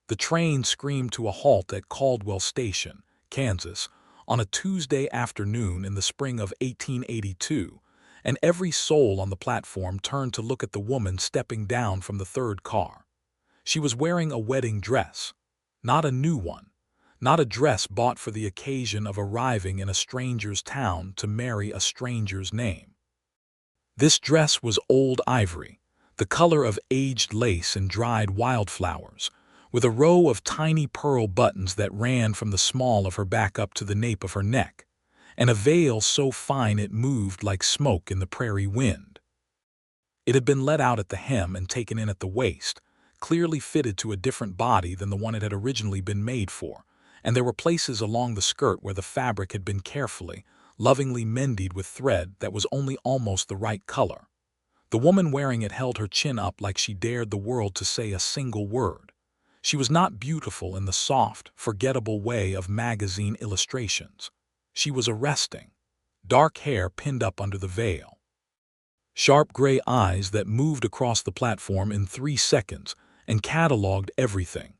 The train screamed to a halt at Caldwell Station, Kansas, on a Tuesday afternoon in the spring of 1882, and every soul on the platform turned to look at the woman stepping down from the third car. She was wearing a wedding dress. Not a new one. Not a dress bought for the occasion of arriving in a stranger's town to marry a stranger's name. This dress was old ivory, the color of aged lace and dried wildflowers, with a row of tiny pearl buttons that ran from the small of her back up to the nape of her neck, and a veil so fine it moved like smoke in the prairie wind. It had been let out at the hem and taken in at the waist, clearly fitted to a different body than the one it had originally been made for, and there were places along the skirt where the fabric had been carefully, lovingly mended with thread that was only almost the right color. The woman wearing it held her chin up like she dared the world to say a single word. She was not beautiful in the soft, forgettable way of magazine illustrations. She was arresting. Dark hair pinned up under the veil. Sharp gray eyes that moved across the platform in 3 seconds and cataloged everything.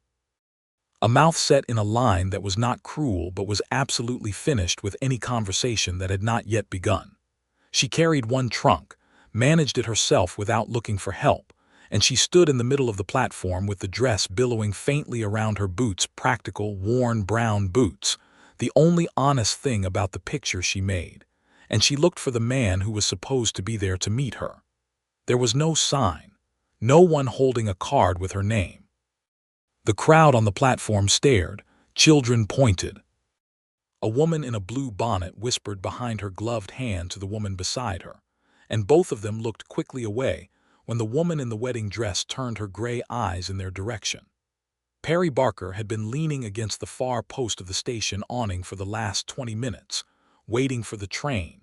A mouth set in a line that was not cruel but was absolutely finished with any conversation that had not yet begun. She carried one trunk, managed it herself without looking for help, and she stood in the middle of the platform with the dress billowing faintly around her boots, practical, worn brown boots, the only honest thing about the picture she made, and she looked for the man who was supposed to be there to meet her. There was no sign, no one holding a card with her name. The crowd on the platform stared, children pointed. A woman in a blue bonnet whispered behind her gloved hand to the woman beside her, and both of them looked quickly away when the woman in the wedding dress turned her gray eyes in their direction. Perry Barker had been leaning against the far post of the station awning for the last 20 minutes, waiting for the train,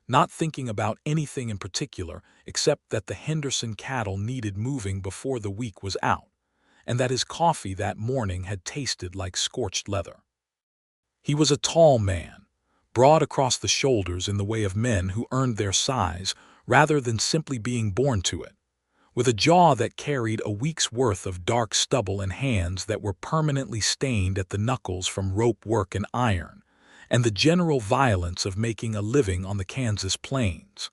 not thinking about anything in particular except that the Henderson cattle needed moving before the week was out, and that his coffee that morning had tasted like scorched leather. He was a tall man, broad across the shoulders in the way of men who earned their size rather than simply being born to it, with a jaw that carried a week's worth of dark stubble and hands that were permanently stained at the knuckles from rope work and iron, and the general violence of making a living on the Kansas plains.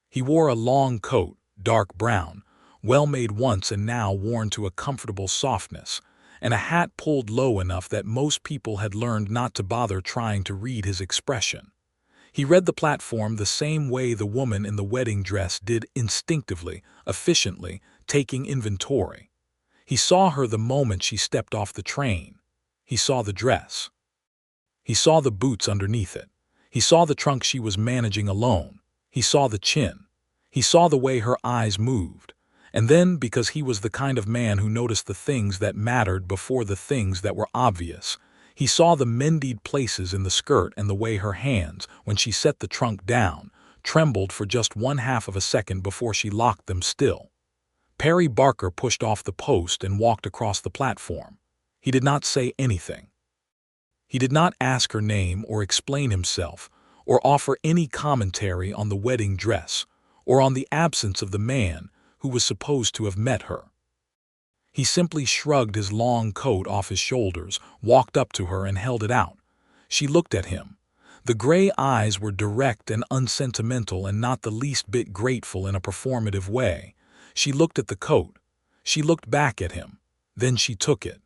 He wore a long coat, dark brown, well made once and now worn to a comfortable softness, and a hat pulled low enough that most people had learned not to bother trying to read his expression. He read the platform the same way the woman in the wedding dress did, instinctively, efficiently, taking inventory. He saw her the moment she stepped off the train. He saw the dress. He saw the boots underneath it. He saw the trunk she was managing alone. He saw the chin. He saw the way her eyes moved. And then, because he was the kind of man who noticed the things that mattered before the things that were obvious, he saw the mended places in the skirt and the way her hands, when she set the trunk down, trembled for just 1/2 of a second before she locked them still. Perry Barker pushed off the post and walked across the platform. He did not say anything. He did not ask her name or explain himself or offer any commentary on the wedding dress or on the absence of the man who was supposed to have met her. He simply shrugged his long coat off his shoulders, walked up to her and held it out. She looked at him. The gray eyes were direct and unsentimental and not the least bit grateful in a performative way. She looked at the coat. She looked back at him. Then she took it.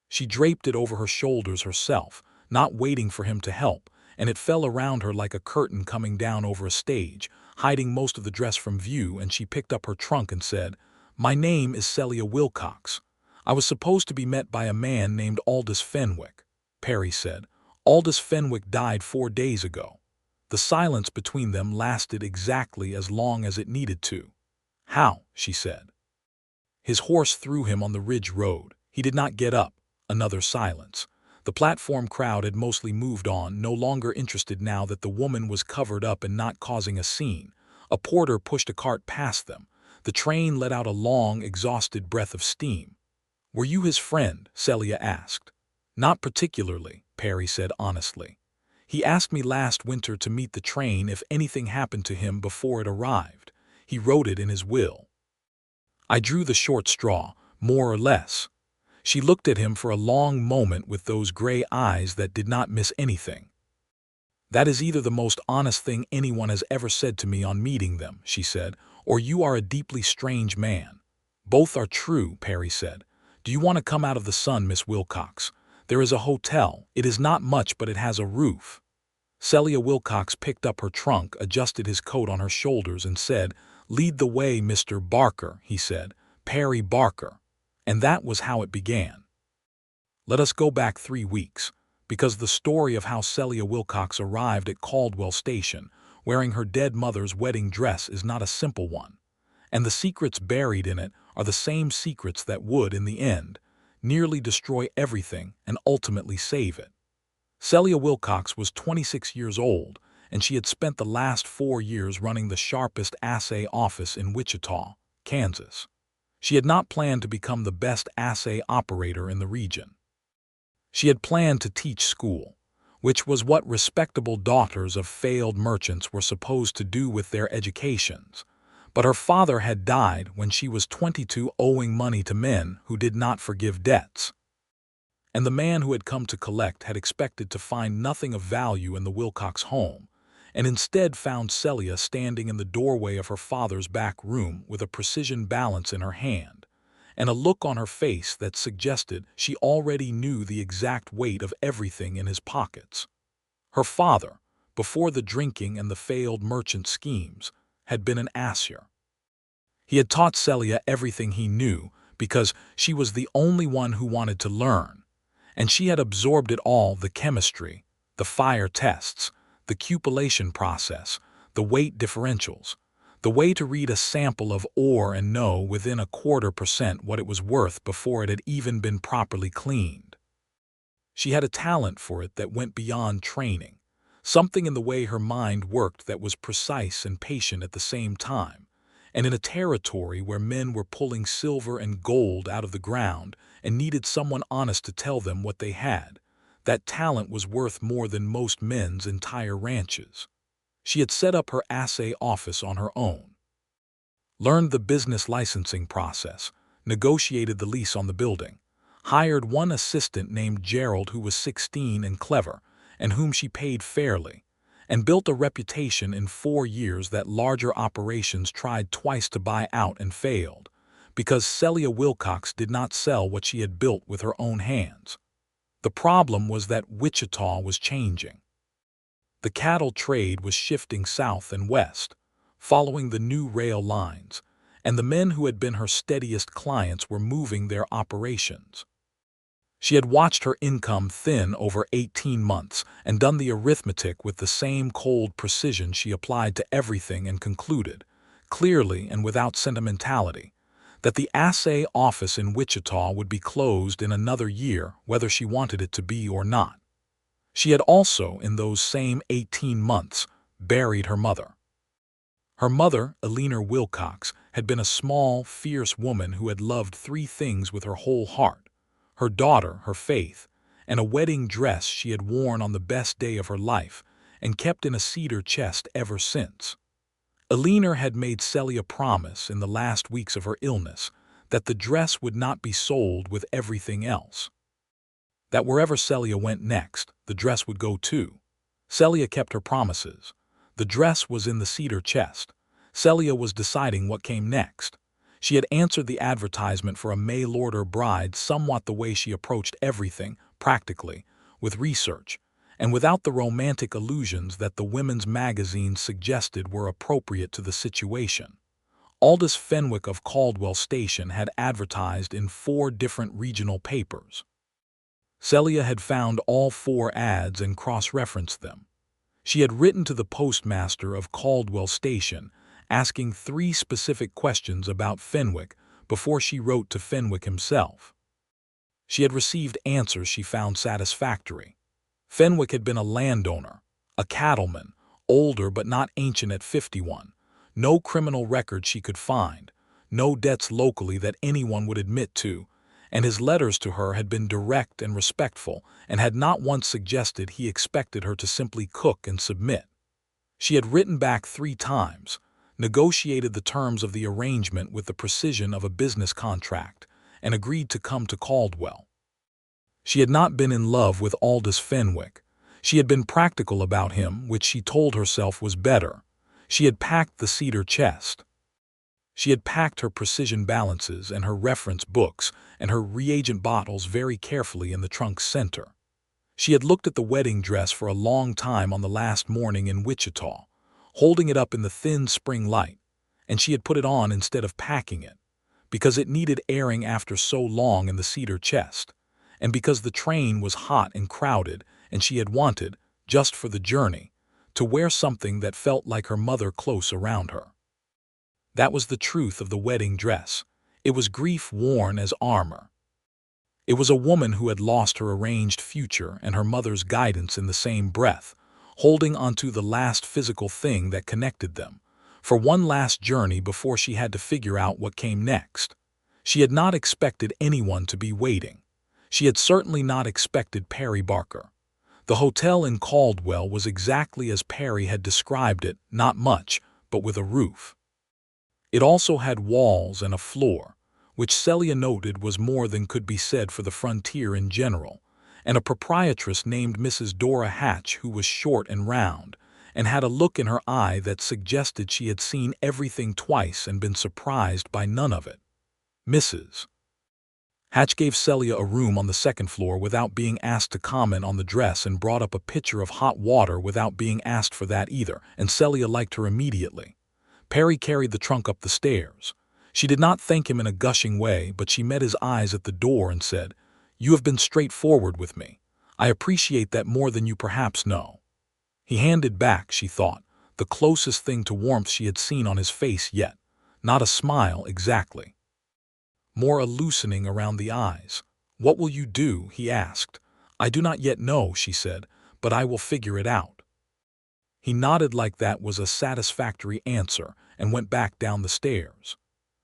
She draped it over her shoulders herself, not waiting for him to help, and it fell around her like a curtain coming down over a stage, hiding most of the dress from view, and she picked up her trunk and said, "My name is Celia Wilcox. I was supposed to be met by a man named Aldous Fenwick," Perry said. "Aldous Fenwick died 4 days ago." The silence between them lasted exactly as long as it needed to. "How?" she said. His horse threw him on the ridge road. He did not get up. Another silence. The platform crowd had mostly moved on, no longer interested now that the woman was covered up and not causing a scene. A porter pushed a cart past them. The train let out a long, exhausted breath of steam. "Were you his friend?" Celia asked. "Not particularly," Perry said honestly. "He asked me last winter to meet the train if anything happened to him before it arrived. He wrote it in his will. I drew the short straw, more or less." She looked at him for a long moment with those gray eyes that did not miss anything. "That is either the most honest thing anyone has ever said to me on meeting them," she said, "or you are a deeply strange man." "Both are true," Perry said. "Do you want to come out of the sun, Miss Wilcox? There is a hotel. It is not much, but it has a roof." Celia Wilcox picked up her trunk, adjusted his coat on her shoulders, and said, "Lead the way, Mr. Barker," he said. "Perry Barker." And that was how it began. Let us go back 3 weeks, because the story of how Celia Wilcox arrived at Caldwell Station, wearing her dead mother's wedding dress, is not a simple one. And the secrets buried in it are the same secrets that would, in the end, nearly destroy everything and ultimately save it. Celia Wilcox was 26 years old, and she had spent the last 4 years running the sharpest assay office in Wichita, Kansas. She had not planned to become the best assay operator in the region. She had planned to teach school, which was what respectable daughters of failed merchants were supposed to do with their educations. But her father had died when she was 22, owing money to men who did not forgive debts. And the man who had come to collect had expected to find nothing of value in the Wilcox home, and instead found Celia standing in the doorway of her father's back room with a precision balance in her hand, and a look on her face that suggested she already knew the exact weight of everything in his pockets. Her father, before the drinking and the failed merchant schemes, had been an asser. He had taught Celia everything he knew because she was the only one who wanted to learn, and she had absorbed it all: the chemistry, the fire tests, the cupellation process, the weight differentials, the way to read a sample of ore and know within 0.25% what it was worth before it had even been properly cleaned. She had a talent for it that went beyond training, something in the way her mind worked that was precise and patient at the same time, and in a territory where men were pulling silver and gold out of the ground and needed someone honest to tell them what they had, that talent was worth more than most men's entire ranches. She had set up her assay office on her own, learned the business licensing process, negotiated the lease on the building, hired one assistant named Gerald who was 16 and clever, and whom she paid fairly, and built a reputation in 4 years that larger operations tried twice to buy out and failed, because Celia Wilcox did not sell what she had built with her own hands. The problem was that Wichita was changing. The cattle trade was shifting south and west, following the new rail lines, and the men who had been her steadiest clients were moving their operations. She had watched her income thin over 18 months and done the arithmetic with the same cold precision she applied to everything, and concluded, clearly and without sentimentality, that the assay office in Wichita would be closed in another year whether she wanted it to be or not. She had also, in those same 18 months, buried her mother. Her mother, Eleanor Wilcox, had been a small, fierce woman who had loved 3 things with her whole heart: her daughter, her faith, and a wedding dress she had worn on the best day of her life and kept in a cedar chest ever since. Eleanor had made Celia promise in the last weeks of her illness that the dress would not be sold with everything else, that wherever Celia went next, the dress would go too. Celia kept her promises. The dress was in the cedar chest. Celia was deciding what came next. She had answered the advertisement for a mail-order bride somewhat the way she approached everything, practically, with research, and without the romantic illusions that the women's magazines suggested were appropriate to the situation. Aldous Fenwick of Caldwell Station had advertised in 4 different regional papers. Celia had found all 4 ads and cross-referenced them. She had written to the postmaster of Caldwell Station, asking 3 specific questions about Fenwick before she wrote to Fenwick himself. She had received answers she found satisfactory. Fenwick had been a landowner, a cattleman, older but not ancient at 51, no criminal record she could find, no debts locally that anyone would admit to, and his letters to her had been direct and respectful and had not once suggested he expected her to simply cook and submit. She had written back 3 times, negotiated the terms of the arrangement with the precision of a business contract, and agreed to come to Caldwell. She had not been in love with Aldous Fenwick. She had been practical about him, which she told herself was better. She had packed the cedar chest. She had packed her precision balances and her reference books and her reagent bottles very carefully in the trunk's center. She had looked at the wedding dress for a long time on the last morning in Wichita, holding it up in the thin spring light, and she had put it on instead of packing it, because it needed airing after so long in the cedar chest, and because the train was hot and crowded, and she had wanted, just for the journey, to wear something that felt like her mother close around her. That was the truth of the wedding dress. It was grief worn as armor. It was a woman who had lost her arranged future and her mother's guidance in the same breath, holding onto the last physical thing that connected them, for one last journey before she had to figure out what came next. She had not expected anyone to be waiting. She had certainly not expected Perry Barker. The hotel in Caldwell was exactly as Perry had described it, not much, but with a roof. It also had walls and a floor, which Celia noted was more than could be said for the frontier in general, and a proprietress named Mrs. Dora Hatch who was short and round, and had a look in her eye that suggested she had seen everything twice and been surprised by none of it. Mrs. Hatch gave Celia a room on the second floor without being asked to comment on the dress and brought up a pitcher of hot water without being asked for that either, and Celia liked her immediately. Perry carried the trunk up the stairs. She did not thank him in a gushing way, but she met his eyes at the door and said, "You have been straightforward with me. I appreciate that more than you perhaps know." He handed back, she thought, the closest thing to warmth she had seen on his face yet. Not a smile exactly. More a loosening around the eyes. "What will you do?" he asked. "I do not yet know," she said, "but I will figure it out." He nodded like that was a satisfactory answer and went back down the stairs.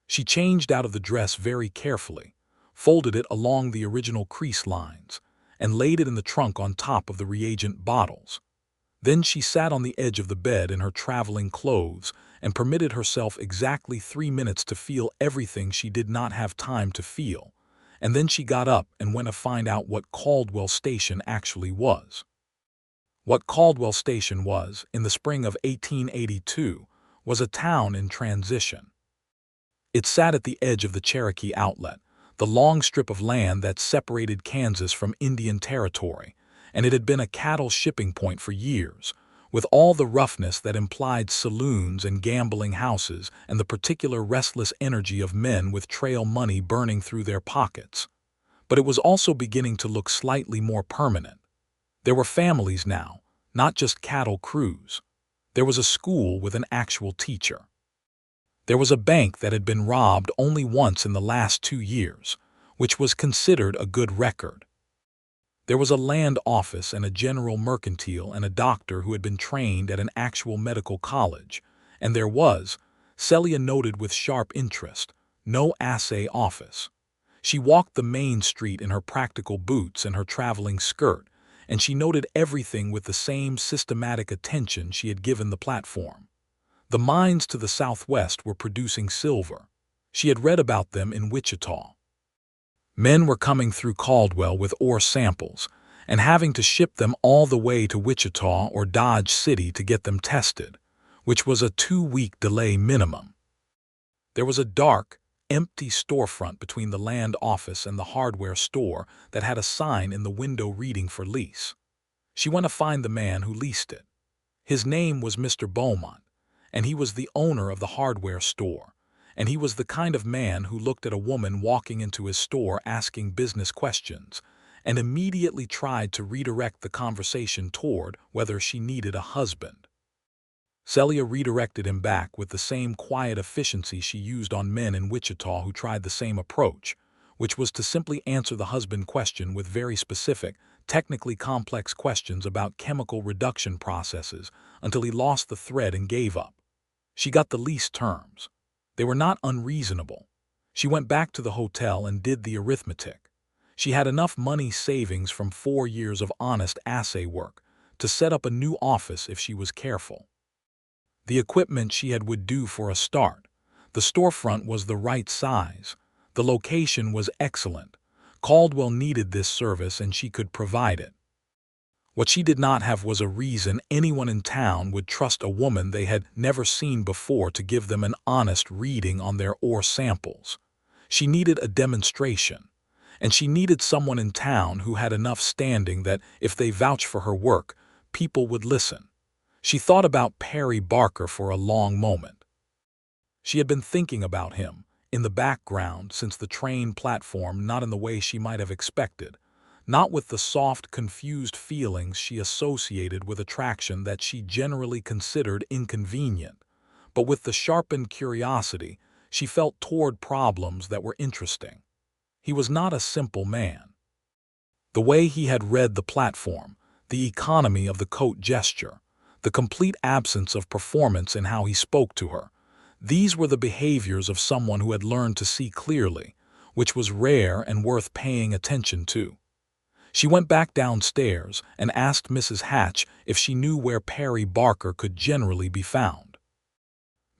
She changed out of the dress very carefully, folded it along the original crease lines, and laid it in the trunk on top of the reagent bottles. Then she sat on the edge of the bed in her traveling clothes and permitted herself exactly 3 minutes to feel everything she did not have time to feel, and then she got up and went to find out what Caldwell Station actually was. What Caldwell Station was, in the spring of 1882, was a town in transition. It sat at the edge of the Cherokee Outlet, the long strip of land that separated Kansas from Indian Territory, and it had been a cattle shipping point for years, with all the roughness that implied saloons and gambling houses and the particular restless energy of men with trail money burning through their pockets. But it was also beginning to look slightly more permanent. There were families now, not just cattle crews. There was a school with an actual teacher. There was a bank that had been robbed only once in the last 2 years, which was considered a good record. There was a land office and a general mercantile and a doctor who had been trained at an actual medical college, and there was, Celia noted with sharp interest, no assay office. She walked the main street in her practical boots and her traveling skirt, and she noted everything with the same systematic attention she had given the platform. The mines to the southwest were producing silver. She had read about them in Wichita. Men were coming through Caldwell with ore samples and having to ship them all the way to Wichita or Dodge City to get them tested, which was a 2-week delay minimum. There was a dark, empty storefront between the land office and the hardware store that had a sign in the window reading for lease. She went to find the man who leased it. His name was Mr. Beaumont, and he was the owner of the hardware store, and he was the kind of man who looked at a woman walking into his store asking business questions and immediately tried to redirect the conversation toward whether she needed a husband. Celia redirected him back with the same quiet efficiency she used on men in Wichita who tried the same approach, which was to simply answer the husband question with very specific, technically complex questions about chemical reduction processes until he lost the thread and gave up. She got the lease terms. They were not unreasonable. She went back to the hotel and did the arithmetic. She had enough money savings from 4 years of honest assay work to set up a new office if she was careful. The equipment she had would do for a start. The storefront was the right size. The location was excellent. Caldwell needed this service and she could provide it. What she did not have was a reason anyone in town would trust a woman they had never seen before to give them an honest reading on their ore samples. She needed a demonstration, and she needed someone in town who had enough standing that if they vouched for her work, people would listen. She thought about Perry Barker for a long moment. She had been thinking about him, in the background since the train platform, not in the way she might have expected, not with the soft, confused feelings she associated with attraction that she generally considered inconvenient, but with the sharpened curiosity she felt toward problems that were interesting. He was not a simple man. The way he had read the platform, the economy of the coat gesture, the complete absence of performance in how he spoke to her, these were the behaviors of someone who had learned to see clearly, which was rare and worth paying attention to. She went back downstairs and asked Mrs. Hatch if she knew where Perry Barker could generally be found.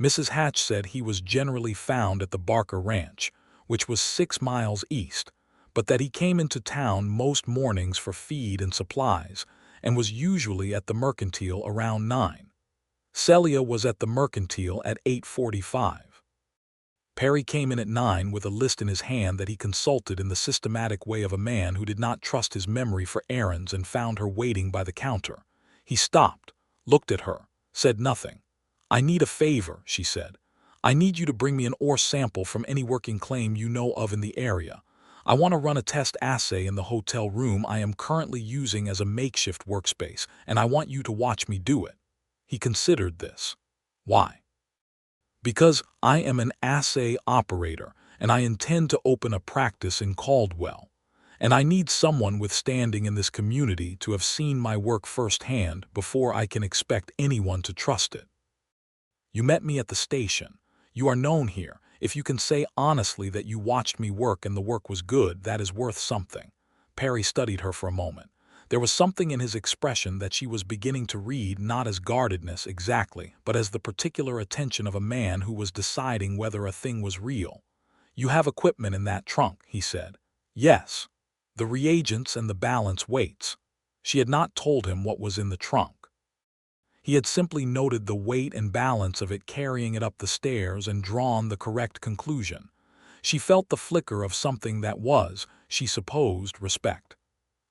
Mrs. Hatch said he was generally found at the Barker Ranch, which was 6 miles east, but that he came into town most mornings for feed and supplies and was usually at the Mercantile around 9. Celia was at the Mercantile at 8:45. Perry came in at 9 with a list in his hand that he consulted in the systematic way of a man who did not trust his memory for errands and found her waiting by the counter. He stopped, looked at her, said nothing. "I need a favor," she said. "I need you to bring me an ore sample from any working claim you know of in the area. I want to run a test assay in the hotel room I am currently using as a makeshift workspace, and I want you to watch me do it." He considered this. "Why?" "Because I am an assay operator, and I intend to open a practice in Caldwell, and I need someone with standing in this community to have seen my work firsthand before I can expect anyone to trust it. You met me at the station. You are known here. If you can say honestly that you watched me work and the work was good, that is worth something." Perry studied her for a moment. There was something in his expression that she was beginning to read, not as guardedness exactly, but as the particular attention of a man who was deciding whether a thing was real. "You have equipment in that trunk," he said. "Yes. The reagents and the balance weights." She had not told him what was in the trunk. He had simply noted the weight and balance of it, carrying it up the stairs, and drawn the correct conclusion. She felt the flicker of something that was, she supposed, respect.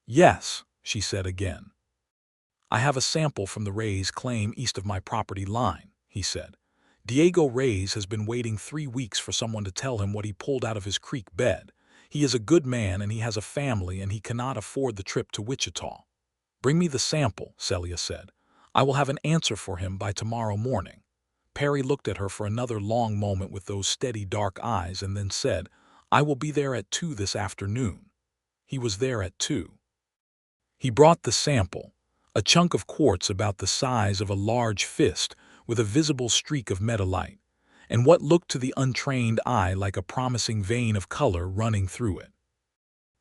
"Yes," she said again. "I have a sample from the Reyes claim east of my property line," he said. "Diego Reyes has been waiting 3 weeks for someone to tell him what he pulled out of his creek bed. He is a good man and he has a family and he cannot afford the trip to Wichita." "Bring me the sample," Celia said. "I will have an answer for him by tomorrow morning." Perry looked at her for another long moment with those steady dark eyes and then said, "I will be there at 2 this afternoon." He was there at 2. He brought the sample, a chunk of quartz about the size of a large fist with a visible streak of metallite, and what looked to the untrained eye like a promising vein of color running through it.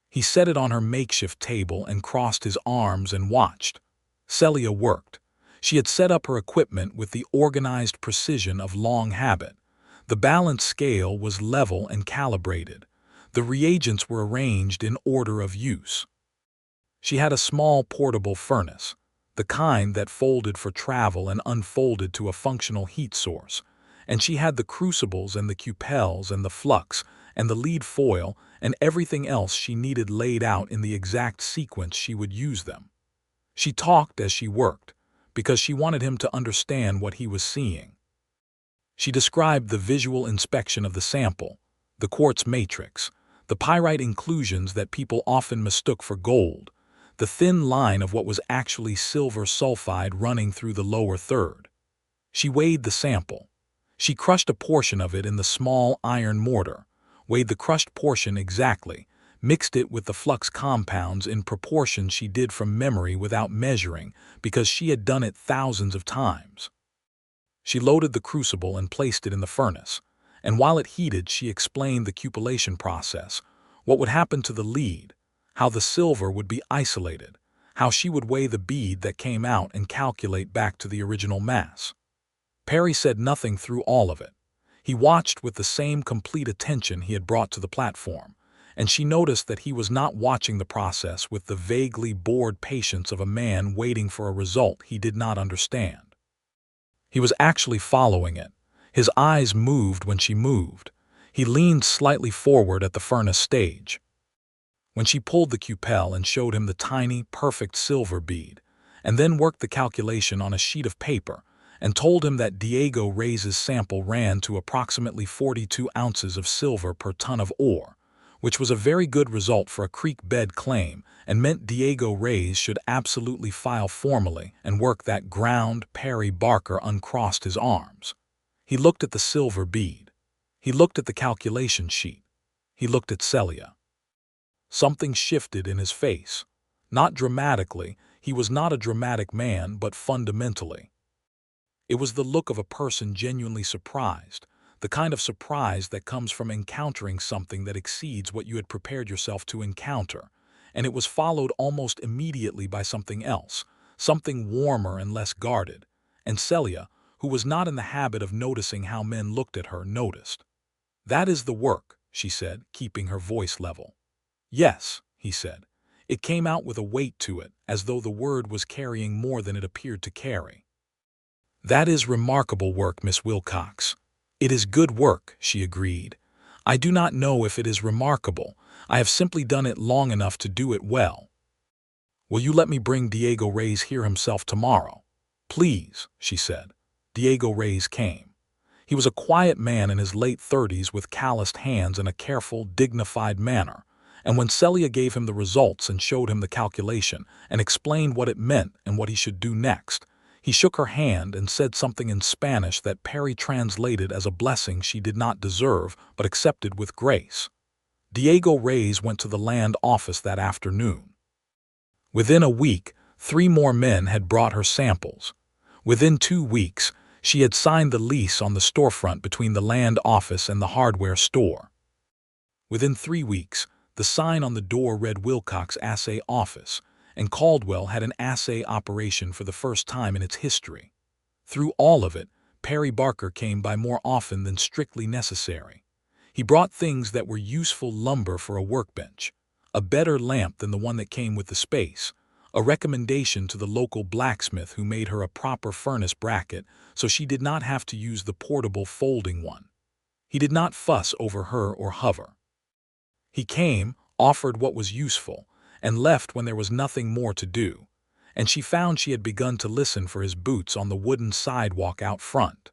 He set it on her makeshift table and crossed his arms and watched. Celia worked. She had set up her equipment with the organized precision of long habit. The balance scale was level and calibrated. The reagents were arranged in order of use. She had a small portable furnace, the kind that folded for travel and unfolded to a functional heat source, and she had the crucibles and the cupels and the flux and the lead foil and everything else she needed laid out in the exact sequence she would use them. She talked as she worked, because she wanted him to understand what he was seeing. She described the visual inspection of the sample, the quartz matrix, the pyrite inclusions that people often mistook for gold, the thin line of what was actually silver sulfide running through the lower third. She weighed the sample. She crushed a portion of it in the small iron mortar, weighed the crushed portion exactly, mixed it with the flux compounds in proportion she did from memory without measuring because she had done it thousands of times. She loaded the crucible and placed it in the furnace, and while it heated she explained the cupellation process, what would happen to the lead, how the silver would be isolated, how she would weigh the bead that came out and calculate back to the original mass. Perry said nothing through all of it. He watched with the same complete attention he had brought to the platform, and she noticed that he was not watching the process with the vaguely bored patience of a man waiting for a result he did not understand. He was actually following it. His eyes moved when she moved. He leaned slightly forward at the furnace stage. When she pulled the cupel and showed him the tiny, perfect silver bead, and then worked the calculation on a sheet of paper, and told him that Diego Reyes' sample ran to approximately 42 ounces of silver per ton of ore, which was a very good result for a creek bed claim and meant Diego Reyes should absolutely file formally and work that ground. Perry Barker uncrossed his arms. He looked at the silver bead. He looked at the calculation sheet. He looked at Celia. Something shifted in his face. Not dramatically, he was not a dramatic man, but fundamentally. It was the look of a person genuinely surprised, the kind of surprise that comes from encountering something that exceeds what you had prepared yourself to encounter, and it was followed almost immediately by something else, something warmer and less guarded, and Celia, who was not in the habit of noticing how men looked at her, noticed. "That is the work," she said, keeping her voice level. "Yes," he said. It came out with a weight to it, as though the word was carrying more than it appeared to carry. "That is remarkable work, Miss Wilcox." "It is good work," she agreed. "I do not know if it is remarkable. I have simply done it long enough to do it well." "Will you let me bring Diego Reyes here himself tomorrow?" "Please," she said. Diego Reyes came. He was a quiet man in his late 30s with calloused hands and a careful, dignified manner, and when Celia gave him the results and showed him the calculation and explained what it meant and what he should do next, he shook her hand and said something in Spanish that Perry translated as a blessing she did not deserve but accepted with grace. Diego Reyes went to the land office that afternoon. Within a week, 3 more men had brought her samples. Within 2 weeks, she had signed the lease on the storefront between the land office and the hardware store. Within 3 weeks, the sign on the door read Wilcox Assay Office, and Caldwell had an assay operation for the first time in its history. Through all of it, Perry Barker came by more often than strictly necessary. He brought things that were useful lumber for a workbench, a better lamp than the one that came with the space, a recommendation to the local blacksmith who made her a proper furnace bracket so she did not have to use the portable folding one. He did not fuss over her or hover. He came, offered what was useful, and left when there was nothing more to do, and she found she had begun to listen for his boots on the wooden sidewalk out front.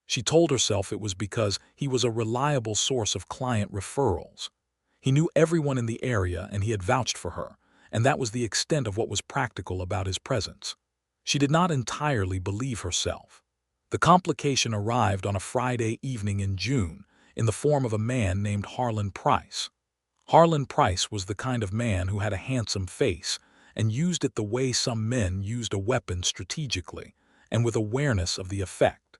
She told herself it was because he was a reliable source of client referrals. He knew everyone in the area and he had vouched for her, and that was the extent of what was practical about his presence. She did not entirely believe herself. The complication arrived on a Friday evening in June, in the form of a man named Harlan Price. Harlan Price was the kind of man who had a handsome face and used it the way some men used a weapon strategically and with awareness of the effect.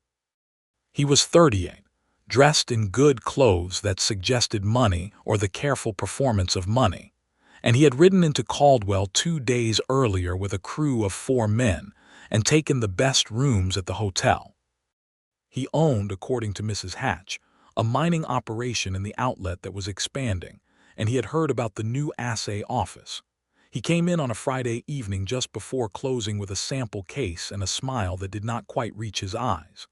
He was 38, dressed in good clothes that suggested money or the careful performance of money, and he had ridden into Caldwell 2 days earlier with a crew of 4 men and taken the best rooms at the hotel. He owned, according to Mrs. Hatch, a mining operation in the outlet that was expanding, and he had heard about the new assay office. He came in on a Friday evening just before closing with a sample case and a smile that did not quite reach his eyes.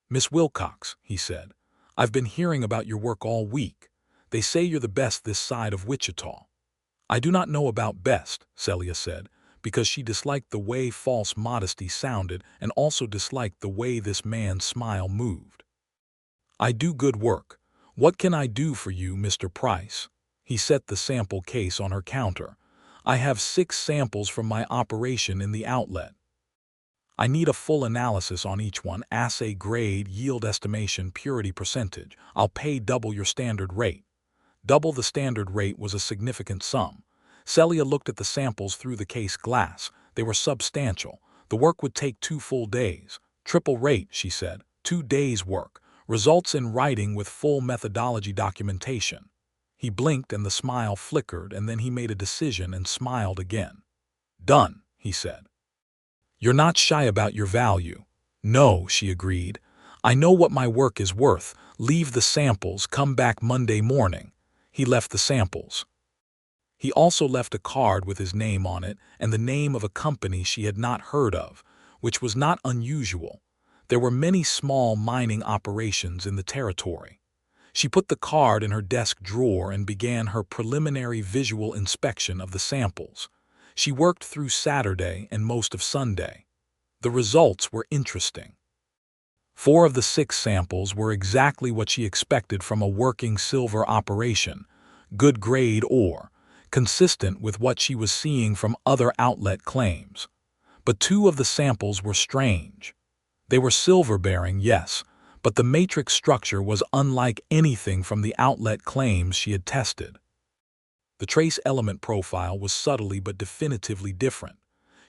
"Miss Wilcox," he said, "I've been hearing about your work all week. They say you're the best this side of Wichita." "I do not know about best," Celia said, because she disliked the way false modesty sounded and also disliked the way this man's smile moved. "I do good work. What can I do for you, Mr. Price?" He set the sample case on her counter. "I have 6 samples from my operation in the outlet. I need a full analysis on each one, assay grade, yield estimation, purity percentage. I'll pay double your standard rate." Double the standard rate was a significant sum. Celia looked at the samples through the case glass. They were substantial. The work would take 2 full days. "Triple rate," she said. 2 days' work. Results in writing with full methodology documentation. He blinked and the smile flickered, and then he made a decision and smiled again. "Done," he said. "You're not shy about your value." "No," she agreed. I know what my work is worth. Leave the samples, come back Monday morning. He left the samples. He also left a card with his name on it and the name of a company she had not heard of, which was not unusual. There were many small mining operations in the territory. She put the card in her desk drawer and began her preliminary visual inspection of the samples. She worked through Saturday and most of Sunday. The results were interesting. 4 of the 6 samples were exactly what she expected from a working silver operation, good grade ore, consistent with what she was seeing from other outlet claims. But 2 of the samples were strange. They were silver-bearing, yes, but the matrix structure was unlike anything from the outlet claims she had tested. The trace element profile was subtly but definitively different.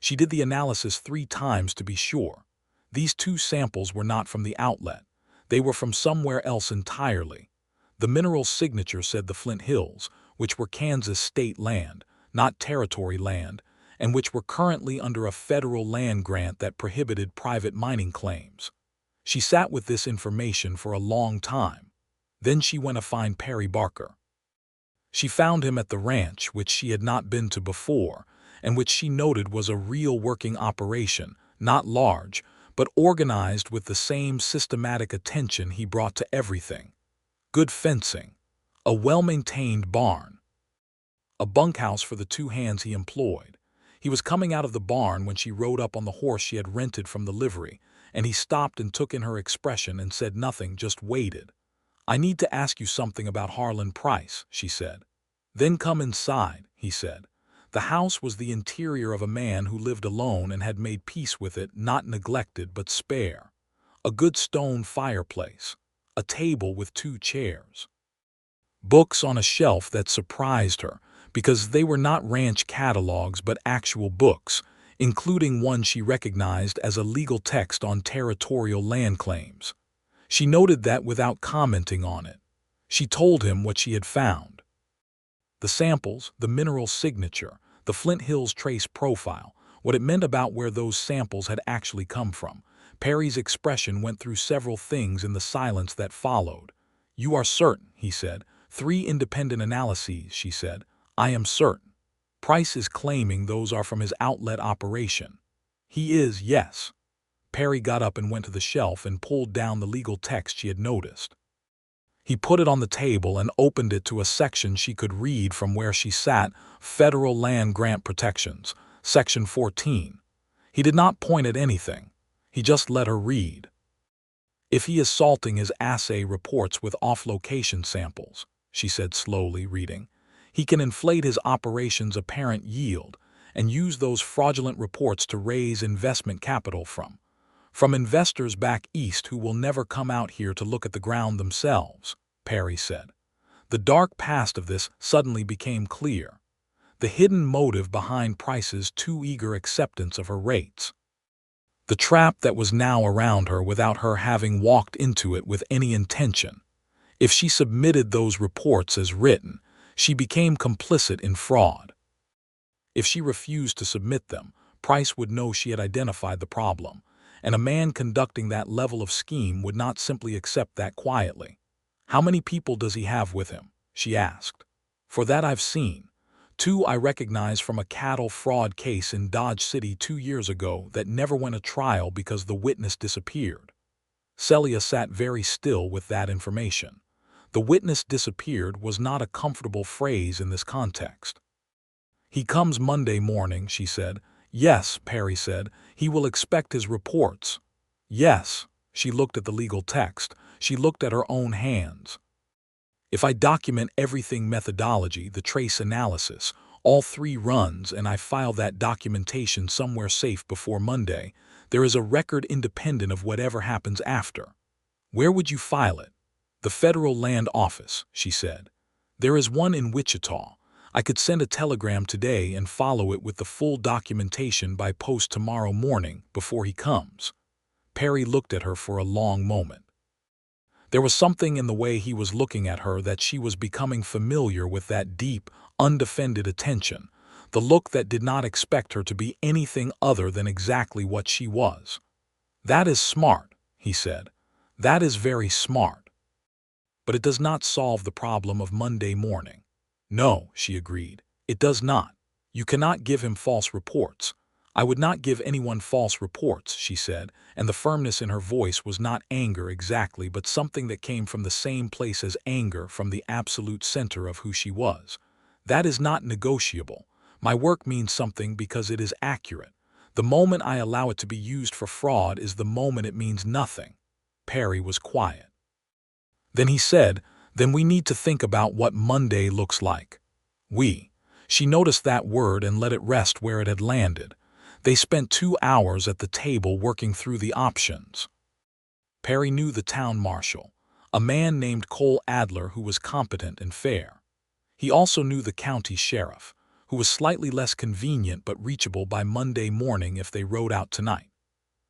She did the analysis 3 times to be sure. These 2 samples were not from the outlet. They were from somewhere else entirely. The mineral signature said the Flint Hills, which were Kansas state land, not territory land, and which were currently under a federal land grant that prohibited private mining claims. She sat with this information for a long time. Then she went to find Perry Barker. She found him at the ranch, which she had not been to before, and which she noted was a real working operation, not large, but organized with the same systematic attention he brought to everything. Good fencing, a well-maintained barn, a bunkhouse for the 2 hands he employed. He was coming out of the barn when she rode up on the horse she had rented from the livery, and he stopped and took in her expression and said nothing, just waited. "I need to ask you something about Harlan Price," she said. "Then come inside," he said. The house was the interior of a man who lived alone and had made peace with it, not neglected but spare. A good stone fireplace, a table with 2 chairs. Books on a shelf that surprised her, because they were not ranch catalogs but actual books, including one she recognized as a legal text on territorial land claims. She noted that without commenting on it. She told him what she had found. The samples, the mineral signature, the Flint Hills trace profile, what it meant about where those samples had actually come from. Perry's expression went through several things in the silence that followed. "You are certain," he said. 3 independent analyses, she said. "I am certain. Price is claiming those are from his outlet operation." "He is, yes." Perry got up and went to the shelf and pulled down the legal text she had noticed. He put it on the table and opened it to a section she could read from where she sat, Federal Land Grant Protections, Section 14. He did not point at anything. He just let her read. "If he is salting his assay reports with off-location samples," she said slowly, reading, "he can inflate his operation's apparent yield and use those fraudulent reports to raise investment capital from investors back east who will never come out here to look at the ground themselves," Perry said. The dark past of this suddenly became clear. The hidden motive behind Price's too eager acceptance of her rates. The trap that was now around her without her having walked into it with any intention. If she submitted those reports as written, she became complicit in fraud. If she refused to submit them, Price would know she had identified the problem, and a man conducting that level of scheme would not simply accept that quietly. "How many people does he have with him?" she asked. "For that I've seen. 2 I recognize from a cattle fraud case in Dodge City 2 years ago that never went to trial because the witness disappeared." Celia sat very still with that information. The witness disappeared was not a comfortable phrase in this context. "He comes Monday morning," she said. "Yes," Perry said. "He will expect his reports." "Yes." She looked at the legal text. She looked at her own hands. "If I document everything, methodology, the trace analysis, all 3 runs, and I file that documentation somewhere safe before Monday, there is a record independent of whatever happens after." "Where would you file it?" "The Federal Land Office," she said. "There is one in Wichita. I could send a telegram today and follow it with the full documentation by post tomorrow morning before he comes." Perry looked at her for a long moment. There was something in the way he was looking at her that she was becoming familiar with, that deep, undefended attention, the look that did not expect her to be anything other than exactly what she was. "That is smart," he said. That is very smart, but it does not solve the problem of Monday morning. No, she agreed. It does not. You cannot give him false reports. I would not give anyone false reports, she said, and the firmness in her voice was not anger exactly, but something that came from the same place as anger, from the absolute center of who she was. That is not negotiable. My work means something because it is accurate. The moment I allow it to be used for fraud is the moment it means nothing. Perry was quiet. Then he said, then we need to think about what Monday looks like. We. She noticed that word and let it rest where it had landed. They spent 2 hours at the table working through the options. Perry knew the town marshal, a man named Cole Adler who was competent and fair. He also knew the county sheriff, who was slightly less convenient but reachable by Monday morning if they rode out tonight.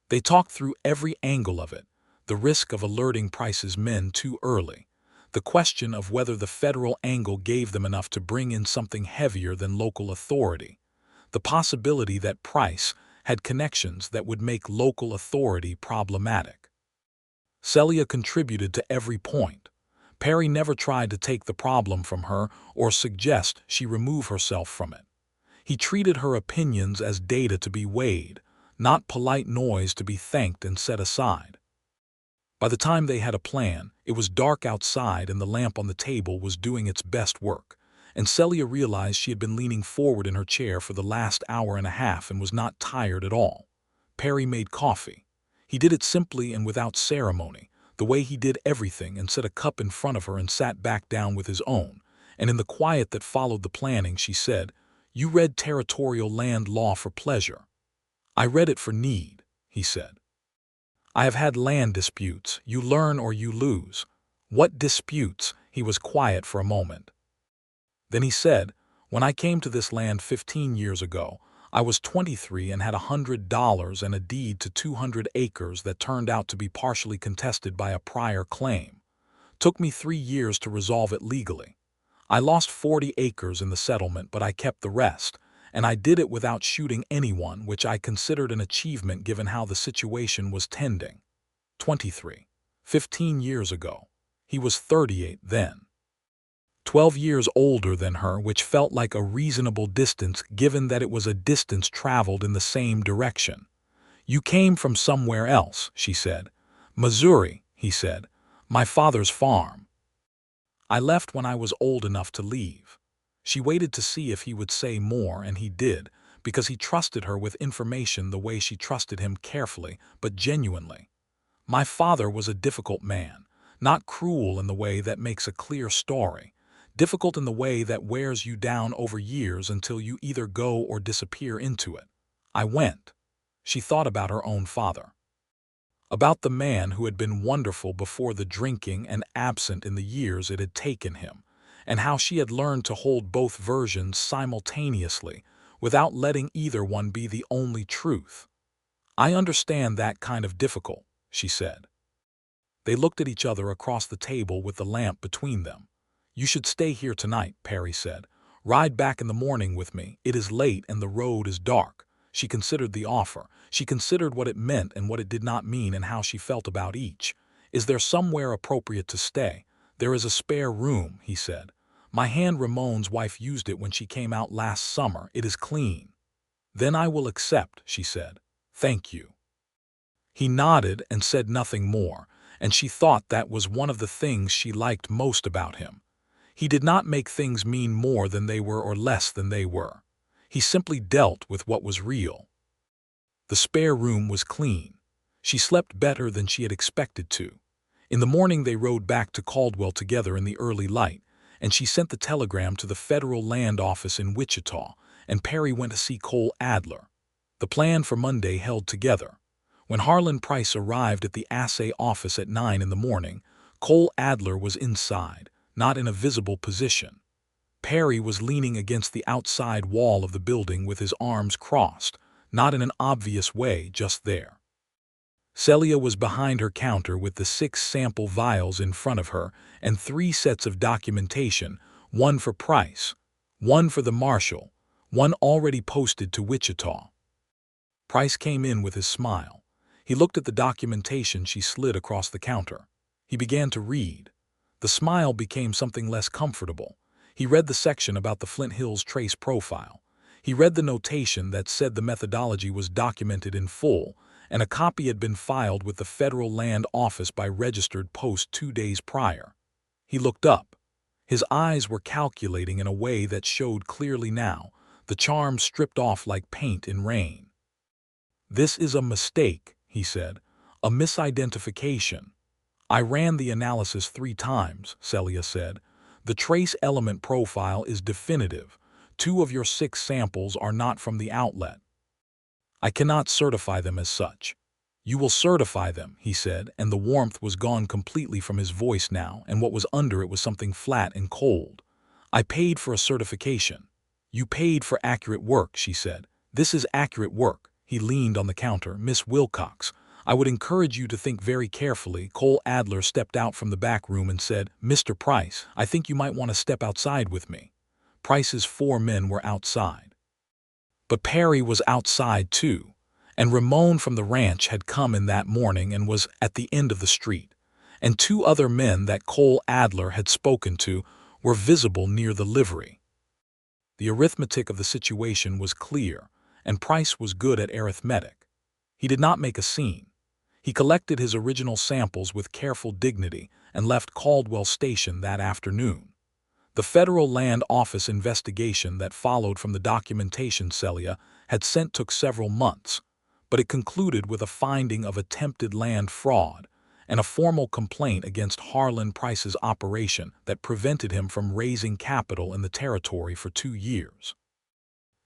They talked through every angle of it, the risk of alerting Price's men too early, the question of whether the federal angle gave them enough to bring in something heavier than local authority, the possibility that Price had connections that would make local authority problematic. Celia contributed to every point. Perry never tried to take the problem from her or suggest she remove herself from it. He treated her opinions as data to be weighed, not polite noise to be thanked and set aside. By the time they had a plan, it was dark outside and the lamp on the table was doing its best work, and Celia realized she had been leaning forward in her chair for the last hour and a half and was not tired at all. Perry made coffee. He did it simply and without ceremony, the way he did everything, and set a cup in front of her and sat back down with his own, and in the quiet that followed the planning she said, "You read territorial land law for pleasure." "I read it for need," he said. "I have had land disputes. You learn or you lose." "What disputes?" He was quiet for a moment. Then he said, "When I came to this land 15 years ago, I was 23 and had $100 and a deed to 200 acres that turned out to be partially contested by a prior claim. Took me 3 years to resolve it legally. I lost 40 acres in the settlement, but I kept the rest, and I did it without shooting anyone, which I considered an achievement given how the situation was tending." 23. 15 years ago. He was 38 then. 12 years older than her, which felt like a reasonable distance given that it was a distance traveled in the same direction. "You came from somewhere else," she said. "Missouri," he said. "My father's farm." "I left when I was old enough to leave." She waited to see if he would say more, and he did, because he trusted her with information the way she trusted him, carefully but genuinely. "My father was a difficult man, not cruel in the way that makes a clear story, difficult in the way that wears you down over years until you either go or disappear into it. I went." She thought about her own father, about the man who had been wonderful before the drinking and absent in the years it had taken him, and how she had learned to hold both versions simultaneously without letting either one be the only truth. "I understand that kind of difficult," she said. They looked at each other across the table with the lamp between them. "You should stay here tonight," Perry said. "Ride back in the morning with me. It is late and the road is dark." She considered the offer. She considered what it meant and what it did not mean and how she felt about each. "Is there somewhere appropriate to stay?" "There is a spare room," he said. "My hand Ramon's wife used it when she came out last summer. It is clean." "Then I will accept," she said. "Thank you." He nodded and said nothing more, and she thought that was one of the things she liked most about him. He did not make things mean more than they were or less than they were. He simply dealt with what was real. The spare room was clean. She slept better than she had expected to. In the morning they rode back to Caldwell together in the early light, and she sent the telegram to the federal land office in Wichita, and Perry went to see Cole Adler. The plan for Monday held together. When Harlan Price arrived at the assay office at 9 in the morning, Cole Adler was inside, not in a visible position. Perry was leaning against the outside wall of the building with his arms crossed, not in an obvious way, just there. Celia was behind her counter with the 6 sample vials in front of her and 3 sets of documentation, one for Price, one for the marshal, one already posted to Wichita. Price came in with his smile. He looked at the documentation she slid across the counter. He began to read. The smile became something less comfortable. He read the section about the Flint Hills trace profile. He read the notation that said the methodology was documented in full, and a copy had been filed with the Federal Land Office by registered post 2 days prior. He looked up. His eyes were calculating in a way that showed clearly now, the charm stripped off like paint in rain. "This is a mistake," he said, "a misidentification." "I ran the analysis 3 times, Celia said. "The trace element profile is definitive. 2 of your 6 samples are not from the outlet. I cannot certify them as such." "You will certify them," he said, and the warmth was gone completely from his voice now, and what was under it was something flat and cold. "I paid for a certification." "You paid for accurate work," she said. "This is accurate work." He leaned on the counter. "Miss Wilcox, I would encourage you to think very carefully." Cole Adler stepped out from the back room and said, "Mr. Price, I think you might want to step outside with me." Price's 4 men were outside. But Perry was outside too, and Ramon from the ranch had come in that morning and was at the end of the street, and 2 other men that Cole Adler had spoken to were visible near the livery. The arithmetic of the situation was clear, and Price was good at arithmetic. He did not make a scene. He collected his original samples with careful dignity and left Caldwell Station that afternoon. The Federal Land Office investigation that followed from the documentation Celia had sent took several months, but it concluded with a finding of attempted land fraud and a formal complaint against Harlan Price's operation that prevented him from raising capital in the territory for 2 years.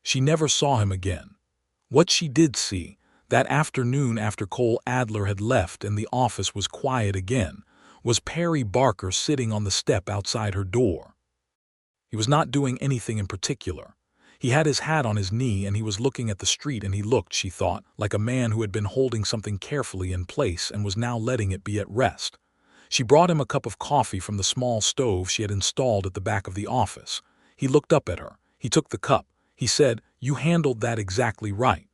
She never saw him again. What she did see, that afternoon after Cole Adler had left and the office was quiet again, was Perry Barker sitting on the step outside her door. He was not doing anything in particular. He had his hat on his knee and he was looking at the street, and he looked, she thought, like a man who had been holding something carefully in place and was now letting it be at rest. She brought him a cup of coffee from the small stove she had installed at the back of the office. He looked up at her. He took the cup. He said, "You handled that exactly right."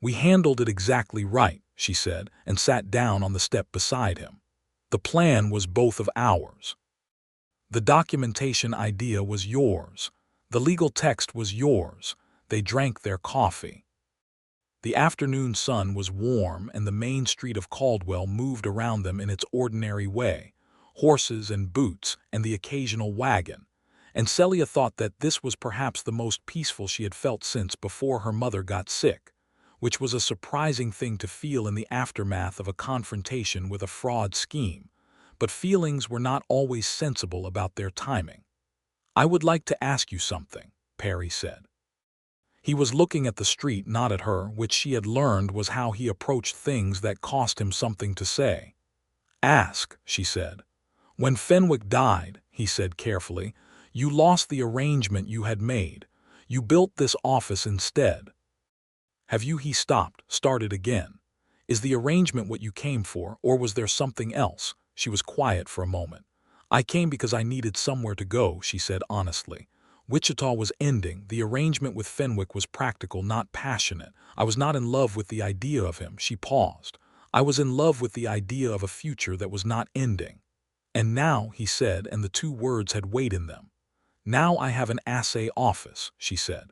"We handled it exactly right," she said, and sat down on the step beside him. "The plan was both of ours. The documentation idea was yours. The legal text was yours." They drank their coffee. The afternoon sun was warm and the main street of Caldwell moved around them in its ordinary way, horses and boots and the occasional wagon, and Celia thought that this was perhaps the most peaceful she had felt since before her mother got sick, which was a surprising thing to feel in the aftermath of a confrontation with a fraud scheme. But feelings were not always sensible about their timing. "I would like to ask you something," Perry said. He was looking at the street, not at her, which she had learned was how he approached things that cost him something to say. "Ask," she said. "When Fenwick died," he said carefully, "you lost the arrangement you had made. You built this office instead. Have you?" He stopped, started again. "Is the arrangement what you came for, or was there something else?" She was quiet for a moment. "I came because I needed somewhere to go," she said honestly. "Wichita was ending. The arrangement with Fenwick was practical, not passionate. I was not in love with the idea of him." She paused. "I was in love with the idea of a future that was not ending. And now," he said, and the 2 words had weight in them. "Now I have an assay office," she said.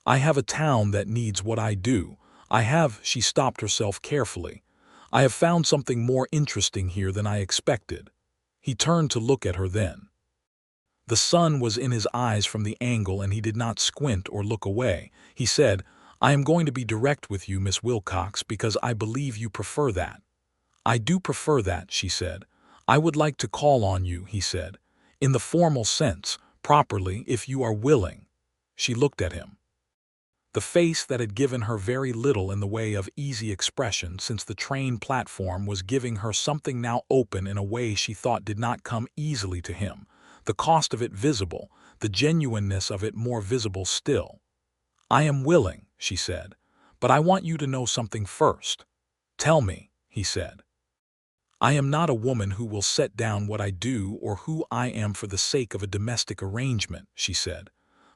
"I have a town that needs what I do. I have," she stopped herself carefully. "I have found something more interesting here than I expected." He turned to look at her then. The sun was in his eyes from the angle and he did not squint or look away. He said, "I am going to be direct with you, Miss Wilcox, because I believe you prefer that." "I do prefer that," she said. "I would like to call on you," he said, "in the formal sense, properly, if you are willing." She looked at him. The face that had given her very little in the way of easy expression since the train platform was giving her something now open in a way she thought did not come easily to him, the cost of it visible, the genuineness of it more visible still. "I am willing," she said, "but I want you to know something first." "Tell me," he said. "I am not a woman who will set down what I do or who I am for the sake of a domestic arrangement," she said.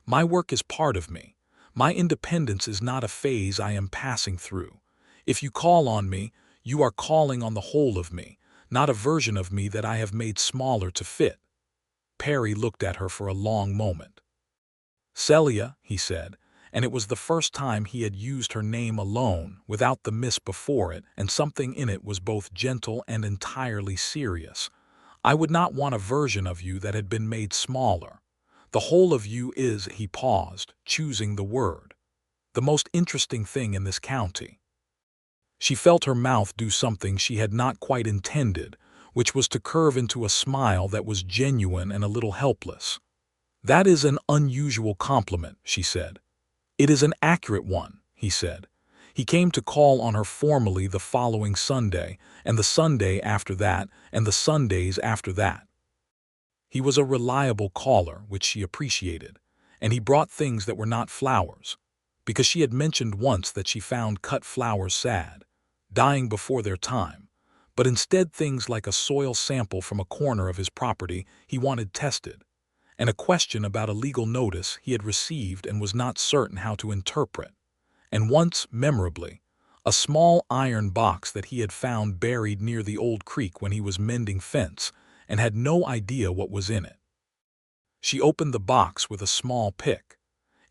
"My work is part of me. My independence is not a phase I am passing through. If you call on me, You are calling on the whole of me, not a version of me that I have made smaller to fit." Perry looked at her for a long moment. "Celia," he said, and it was the first time he had used her name alone, without the miss before it, and something in it was both gentle and entirely serious. "I would not want a version of you that had been made smaller. The whole of you is," he paused, choosing the word, "the most interesting thing in this county." She felt her mouth do something she had not quite intended, which was to curve into a smile that was genuine and a little helpless. "That is an unusual compliment," she said. "It is an accurate one," he said. He came to call on her formally the following Sunday, and the Sunday after that, and the Sundays after that. He was a reliable caller, which she appreciated, and he brought things that were not flowers, because she had mentioned once that she found cut flowers sad, dying before their time, but instead things like a soil sample from a corner of his property he wanted tested, and a question about a legal notice he had received and was not certain how to interpret, and once, memorably, a small iron box that he had found buried near the old creek when he was mending fence and had no idea what was in it. She opened the box with a small pick.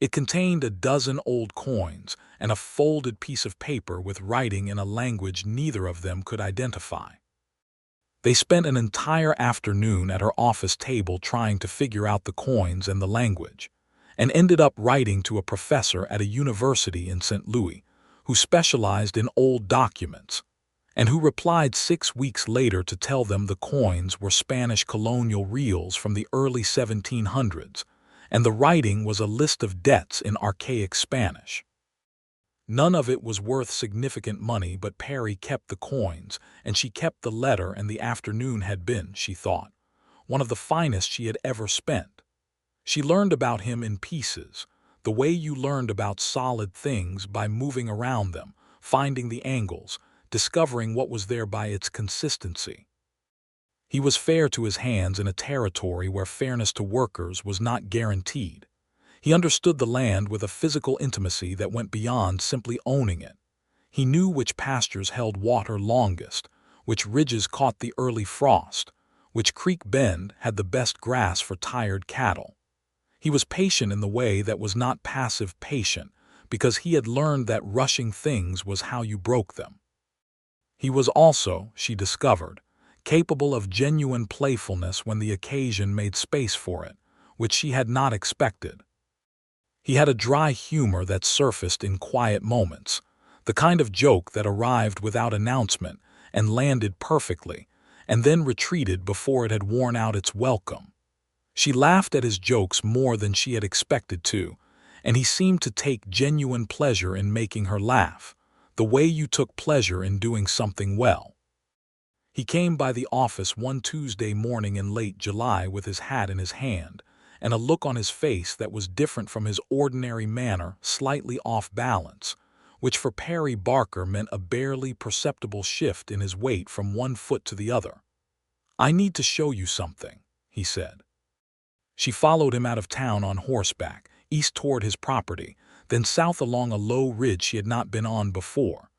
It contained a dozen old coins and a folded piece of paper with writing in a language neither of them could identify. They spent an entire afternoon at her office table trying to figure out the coins and the language, and ended up writing to a professor at a university in St. Louis who specialized in old documents, and who replied 6 weeks later to tell them the coins were Spanish colonial reals from the early 1700s, and the writing was a list of debts in archaic Spanish. None of it was worth significant money, but Perry kept the coins, and she kept the letter, and the afternoon had been, she thought, one of the finest she had ever spent. She learned about him in pieces, the way you learned about solid things by moving around them, finding the angles, discovering what was there by its consistency. He was fair to his hands in a territory where fairness to workers was not guaranteed. He understood the land with a physical intimacy that went beyond simply owning it. He knew which pastures held water longest, which ridges caught the early frost, which creek bend had the best grass for tired cattle. He was patient in the way that was not passive patient, because he had learned that rushing things was how you broke them. He was also, she discovered, capable of genuine playfulness when the occasion made space for it, which she had not expected. He had a dry humor that surfaced in quiet moments, the kind of joke that arrived without announcement and landed perfectly, and then retreated before it had worn out its welcome. She laughed at his jokes more than she had expected to, and he seemed to take genuine pleasure in making her laugh, the way you took pleasure in doing something well. He came by the office one Tuesday morning in late July with his hat in his hand, and a look on his face that was different from his ordinary manner, slightly off balance, which for Perry Barker meant a barely perceptible shift in his weight from one foot to the other. "I need to show you something," he said. She followed him out of town on horseback, east toward his property, then south along a low ridge she had not been on before.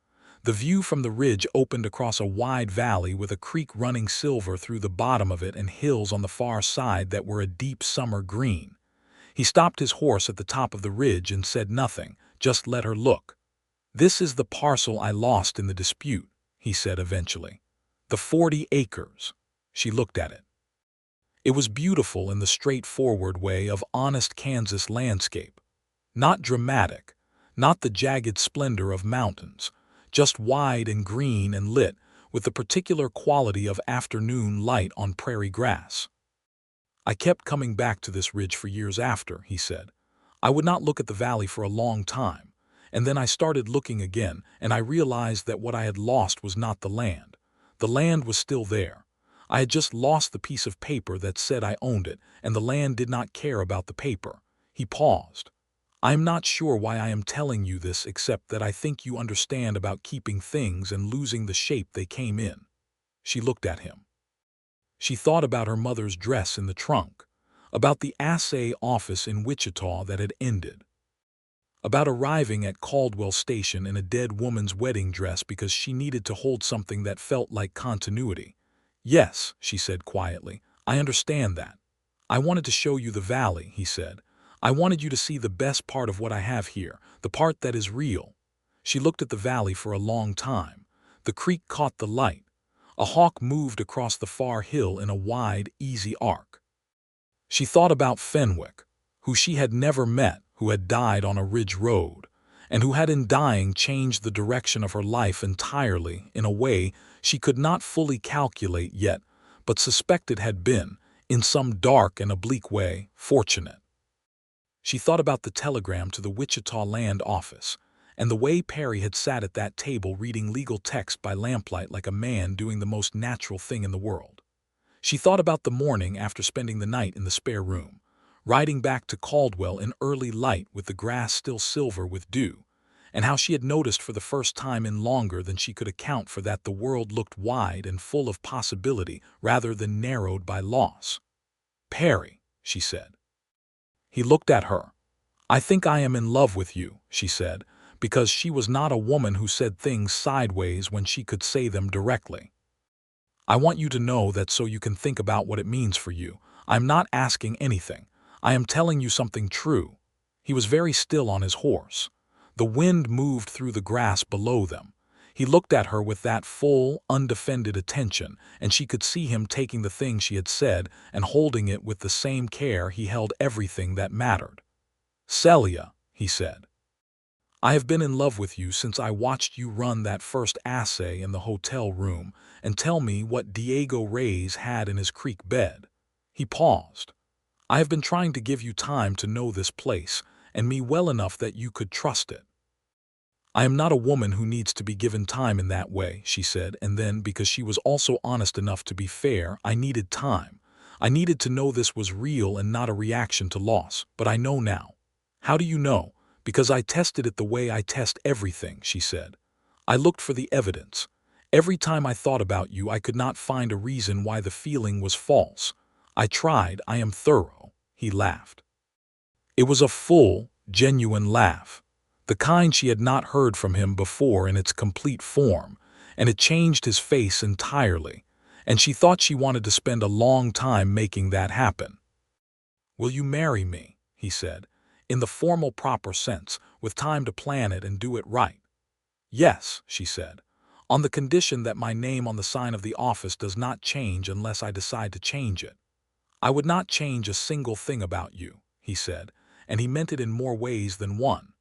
The view from the ridge opened across a wide valley with a creek running silver through the bottom of it and hills on the far side that were a deep summer green. He stopped his horse at the top of the ridge and said nothing, just let her look. "This is the parcel I lost in the dispute," he said eventually. "The 40 acres." She looked at it. It was beautiful in the straightforward way of honest Kansas landscape. Not dramatic, not the jagged splendor of mountains, just wide and green and lit with the particular quality of afternoon light on prairie grass. "I kept coming back to this ridge for years after," he said. "I would not look at the valley for a long time, and then I started looking again, and I realized that what I had lost was not the land. The land was still there. I had just lost the piece of paper that said I owned it, and the land did not care about the paper." He paused. "I am not sure why I am telling you this except that I think you understand about keeping things and losing the shape they came in." She looked at him. She thought about her mother's dress in the trunk, about the assay office in Wichita that had ended, About arriving at Caldwell Station in a dead woman's wedding dress because she needed to hold something that felt like continuity. Yes, she said quietly, I understand that. I wanted to show you the valley, he said. I wanted you to see the best part of what I have here, the part that is real. She looked at the valley for a long time. The creek caught the light. A hawk moved across the far hill in a wide, easy arc. She thought about Fenwick, who she had never met, who had died on a ridge road, and who had in dying changed the direction of her life entirely in a way she could not fully calculate yet, but suspected had been, in some dark and oblique way, fortunate. She thought about the telegram to the Wichita Land Office, and the way Perry had sat at that table reading legal text by lamplight like a man doing the most natural thing in the world. She thought about the morning after spending the night in the spare room, riding back to Caldwell in early light with the grass still silver with dew, and how she had noticed for the first time in longer than she could account for that the world looked wide and full of possibility rather than narrowed by loss. Perry, she said. He looked at her. I think I am in love with you, she said, because she was not a woman who said things sideways when she could say them directly. I want you to know that so you can think about what it means for you. I'm not asking anything. I am telling you something true. He was very still on his horse. The wind moved through the grass below them. He looked at her with that full, undefended attention, and she could see him taking the thing she had said and holding it with the same care he held everything that mattered. Celia, he said, I have been in love with you since I watched you run that first assay in the hotel room and tell me what Diego Reyes had in his creek bed. He paused. I have been trying to give you time to know this place and me well enough that you could trust it. I am not a woman who needs to be given time in that way, she said, and then, because she was also honest enough to be fair, I needed time. I needed to know this was real and not a reaction to loss, but I know now. How do you know? Because I tested it the way I test everything, she said. I looked for the evidence. Every time I thought about you, I could not find a reason why the feeling was false. I tried. I am thorough. He laughed. It was a full, genuine laugh, the kind she had not heard from him before in its complete form, and it changed his face entirely, and she thought she wanted to spend a long time making that happen. Will you marry me? He said, in the formal proper sense, with time to plan it and do it right. Yes, she said, on the condition that my name on the sign of the office does not change unless I decide to change it. I would not change a single thing about you, he said, and he meant it in more ways than one.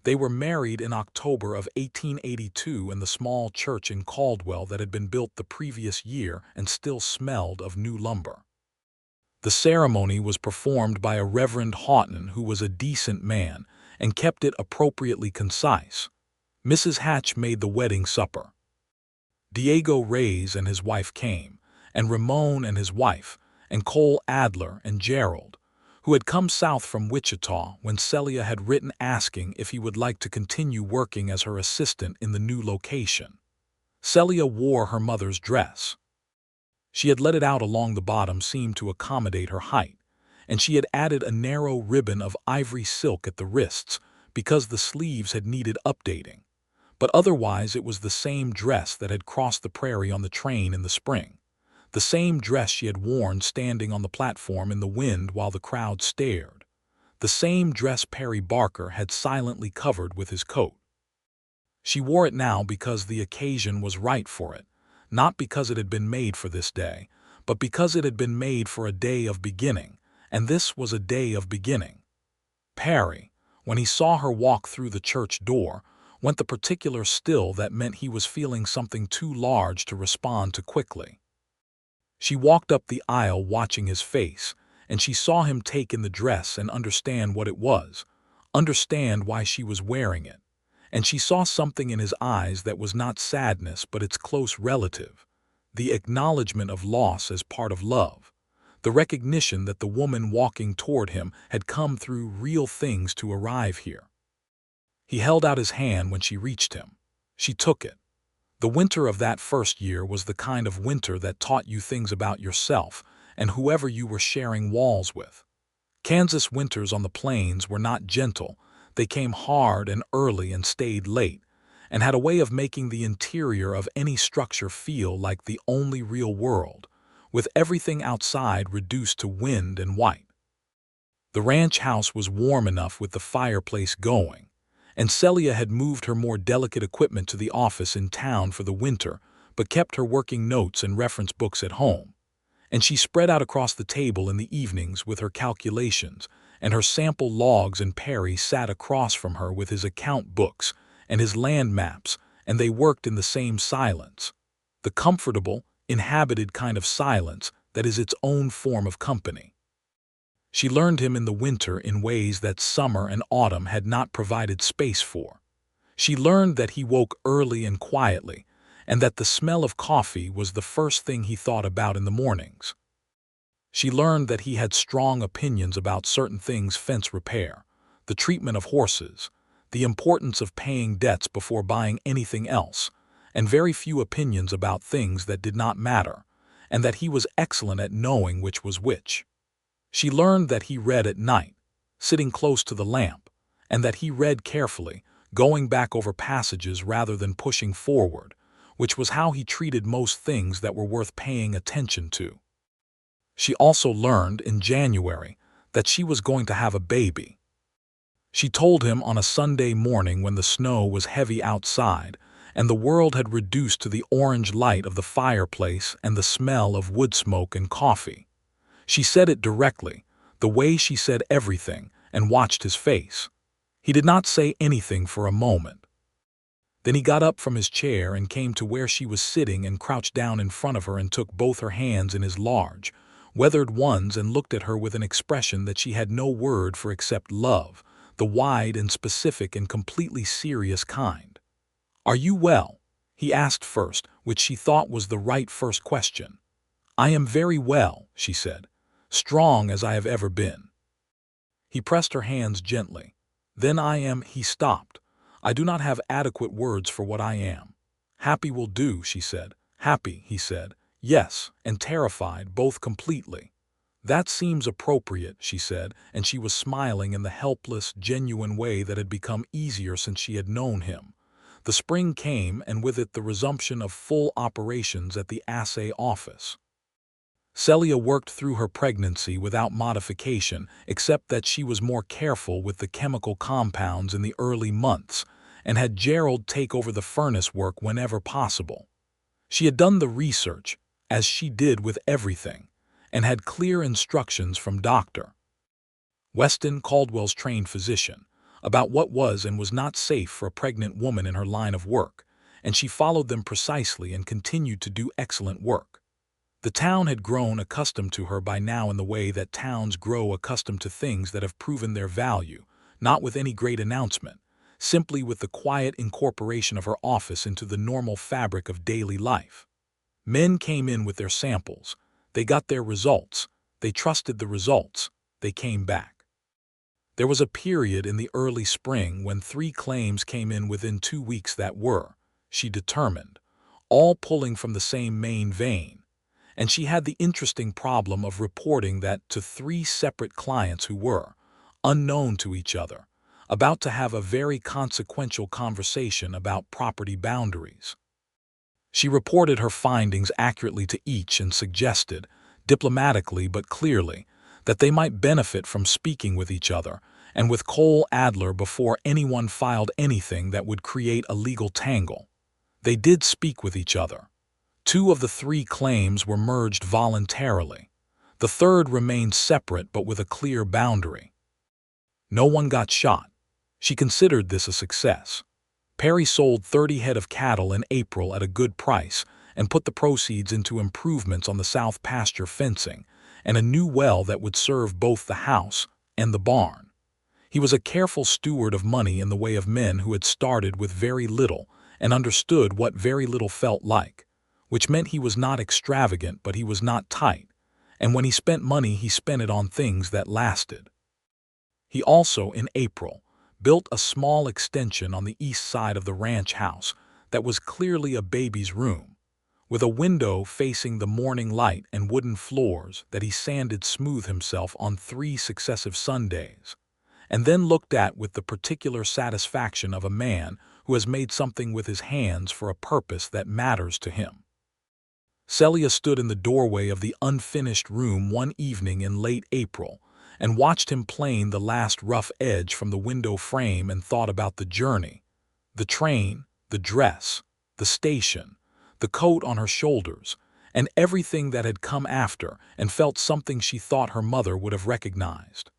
They were married in October of 1882 in the small church in Caldwell that had been built the previous year and still smelled of new lumber. The ceremony was performed by a Reverend Houghton, who was a decent man and kept it appropriately concise. Mrs. Hatch made the wedding supper. Diego Reyes and his wife came, and Ramon and his wife, and Cole Adler and Gerald, who had come south from Wichita when Celia had written asking if he would like to continue working as her assistant in the new location. Celia wore her mother's dress. She had let it out along the bottom seam to accommodate her height, and she had added a narrow ribbon of ivory silk at the wrists because the sleeves had needed updating. But otherwise it was the same dress that had crossed the prairie on the train in the spring, the same dress she had worn standing on the platform in the wind while the crowd stared, the same dress Perry Barker had silently covered with his coat. She wore it now because the occasion was right for it, not because it had been made for this day, but because it had been made for a day of beginning, and this was a day of beginning. Perry, when he saw her walk through the church door, went the particular still that meant he was feeling something too large to respond to quickly. She walked up the aisle watching his face, and she saw him take in the dress and understand what it was, understand why she was wearing it. And she saw something in his eyes that was not sadness but its close relative, the acknowledgement of loss as part of love, the recognition that the woman walking toward him had come through real things to arrive here. He held out his hand when she reached him. She took it. The winter of that first year was the kind of winter that taught you things about yourself and whoever you were sharing walls with. Kansas winters on the plains were not gentle. They came hard and early and stayed late, and had a way of making the interior of any structure feel like the only real world, with everything outside reduced to wind and white. The ranch house was warm enough with the fireplace going, and Celia had moved her more delicate equipment to the office in town for the winter, but kept her working notes and reference books at home. And she spread out across the table in the evenings with her calculations, and her sample logs, and Perry sat across from her with his account books and his land maps, and they worked in the same silence. The comfortable, inhabited kind of silence that is its own form of company. She learned him in the winter in ways that summer and autumn had not provided space for. She learned that he woke early and quietly, and that the smell of coffee was the first thing he thought about in the mornings. She learned that he had strong opinions about certain things: fence repair, the treatment of horses, the importance of paying debts before buying anything else, and very few opinions about things that did not matter, and that he was excellent at knowing which was which. She learned that he read at night, sitting close to the lamp, and that he read carefully, going back over passages rather than pushing forward, which was how he treated most things that were worth paying attention to. She also learned in January that she was going to have a baby. She told him on a Sunday morning when the snow was heavy outside and the world had reduced to the orange light of the fireplace and the smell of wood smoke and coffee. She said it directly, the way she said everything, and watched his face. He did not say anything for a moment. Then he got up from his chair and came to where she was sitting and crouched down in front of her and took both her hands in his large, weathered ones and looked at her with an expression that she had no word for except love, the wide and specific and completely serious kind. "Are you well?" he asked first, which she thought was the right first question. "I am very well," she said, "strong as I have ever been." He pressed her hands gently. "Then he stopped. "I do not have adequate words for what I am." "Happy will do," she said. "Happy," he said. "Yes, and terrified, both completely." "That seems appropriate," she said, and she was smiling in the helpless, genuine way that had become easier since she had known him. The spring came, and with it the resumption of full operations at the assay office. Celia worked through her pregnancy without modification, except that she was more careful with the chemical compounds in the early months, and had Gerald take over the furnace work whenever possible. She had done the research, as she did with everything, and had clear instructions from Dr. Weston, Caldwell's trained physician, about what was and was not safe for a pregnant woman in her line of work, and she followed them precisely and continued to do excellent work. The town had grown accustomed to her by now in the way that towns grow accustomed to things that have proven their value, not with any great announcement, simply with the quiet incorporation of her office into the normal fabric of daily life. Men came in with their samples. They got their results. They trusted the results. They came back. There was a period in the early spring when 3 claims came in within 2 weeks that were, she determined, all pulling from the same main vein. And she had the interesting problem of reporting that to 3 separate clients who were, unknown to each other, about to have a very consequential conversation about property boundaries. She reported her findings accurately to each and suggested, diplomatically but clearly, that they might benefit from speaking with each other and with Cole Adler before anyone filed anything that would create a legal tangle. They did speak with each other. 2 of the 3 claims were merged voluntarily. The third remained separate but with a clear boundary. No one got shot. She considered this a success. Perry sold 30 head of cattle in April at a good price and put the proceeds into improvements on the south pasture fencing and a new well that would serve both the house and the barn. He was a careful steward of money in the way of men who had started with very little and understood what very little felt like, which meant he was not extravagant but he was not tight, and when he spent money he spent it on things that lasted. He also, in April, built a small extension on the east side of the ranch house that was clearly a baby's room, with a window facing the morning light and wooden floors that he sanded smooth himself on 3 successive Sundays, and then looked at with the particular satisfaction of a man who has made something with his hands for a purpose that matters to him. Celia stood in the doorway of the unfinished room one evening in late April and watched him plane the last rough edge from the window frame and thought about the journey, the train, the dress, the station, the coat on her shoulders, and everything that had come after, and felt something she thought her mother would have recognized.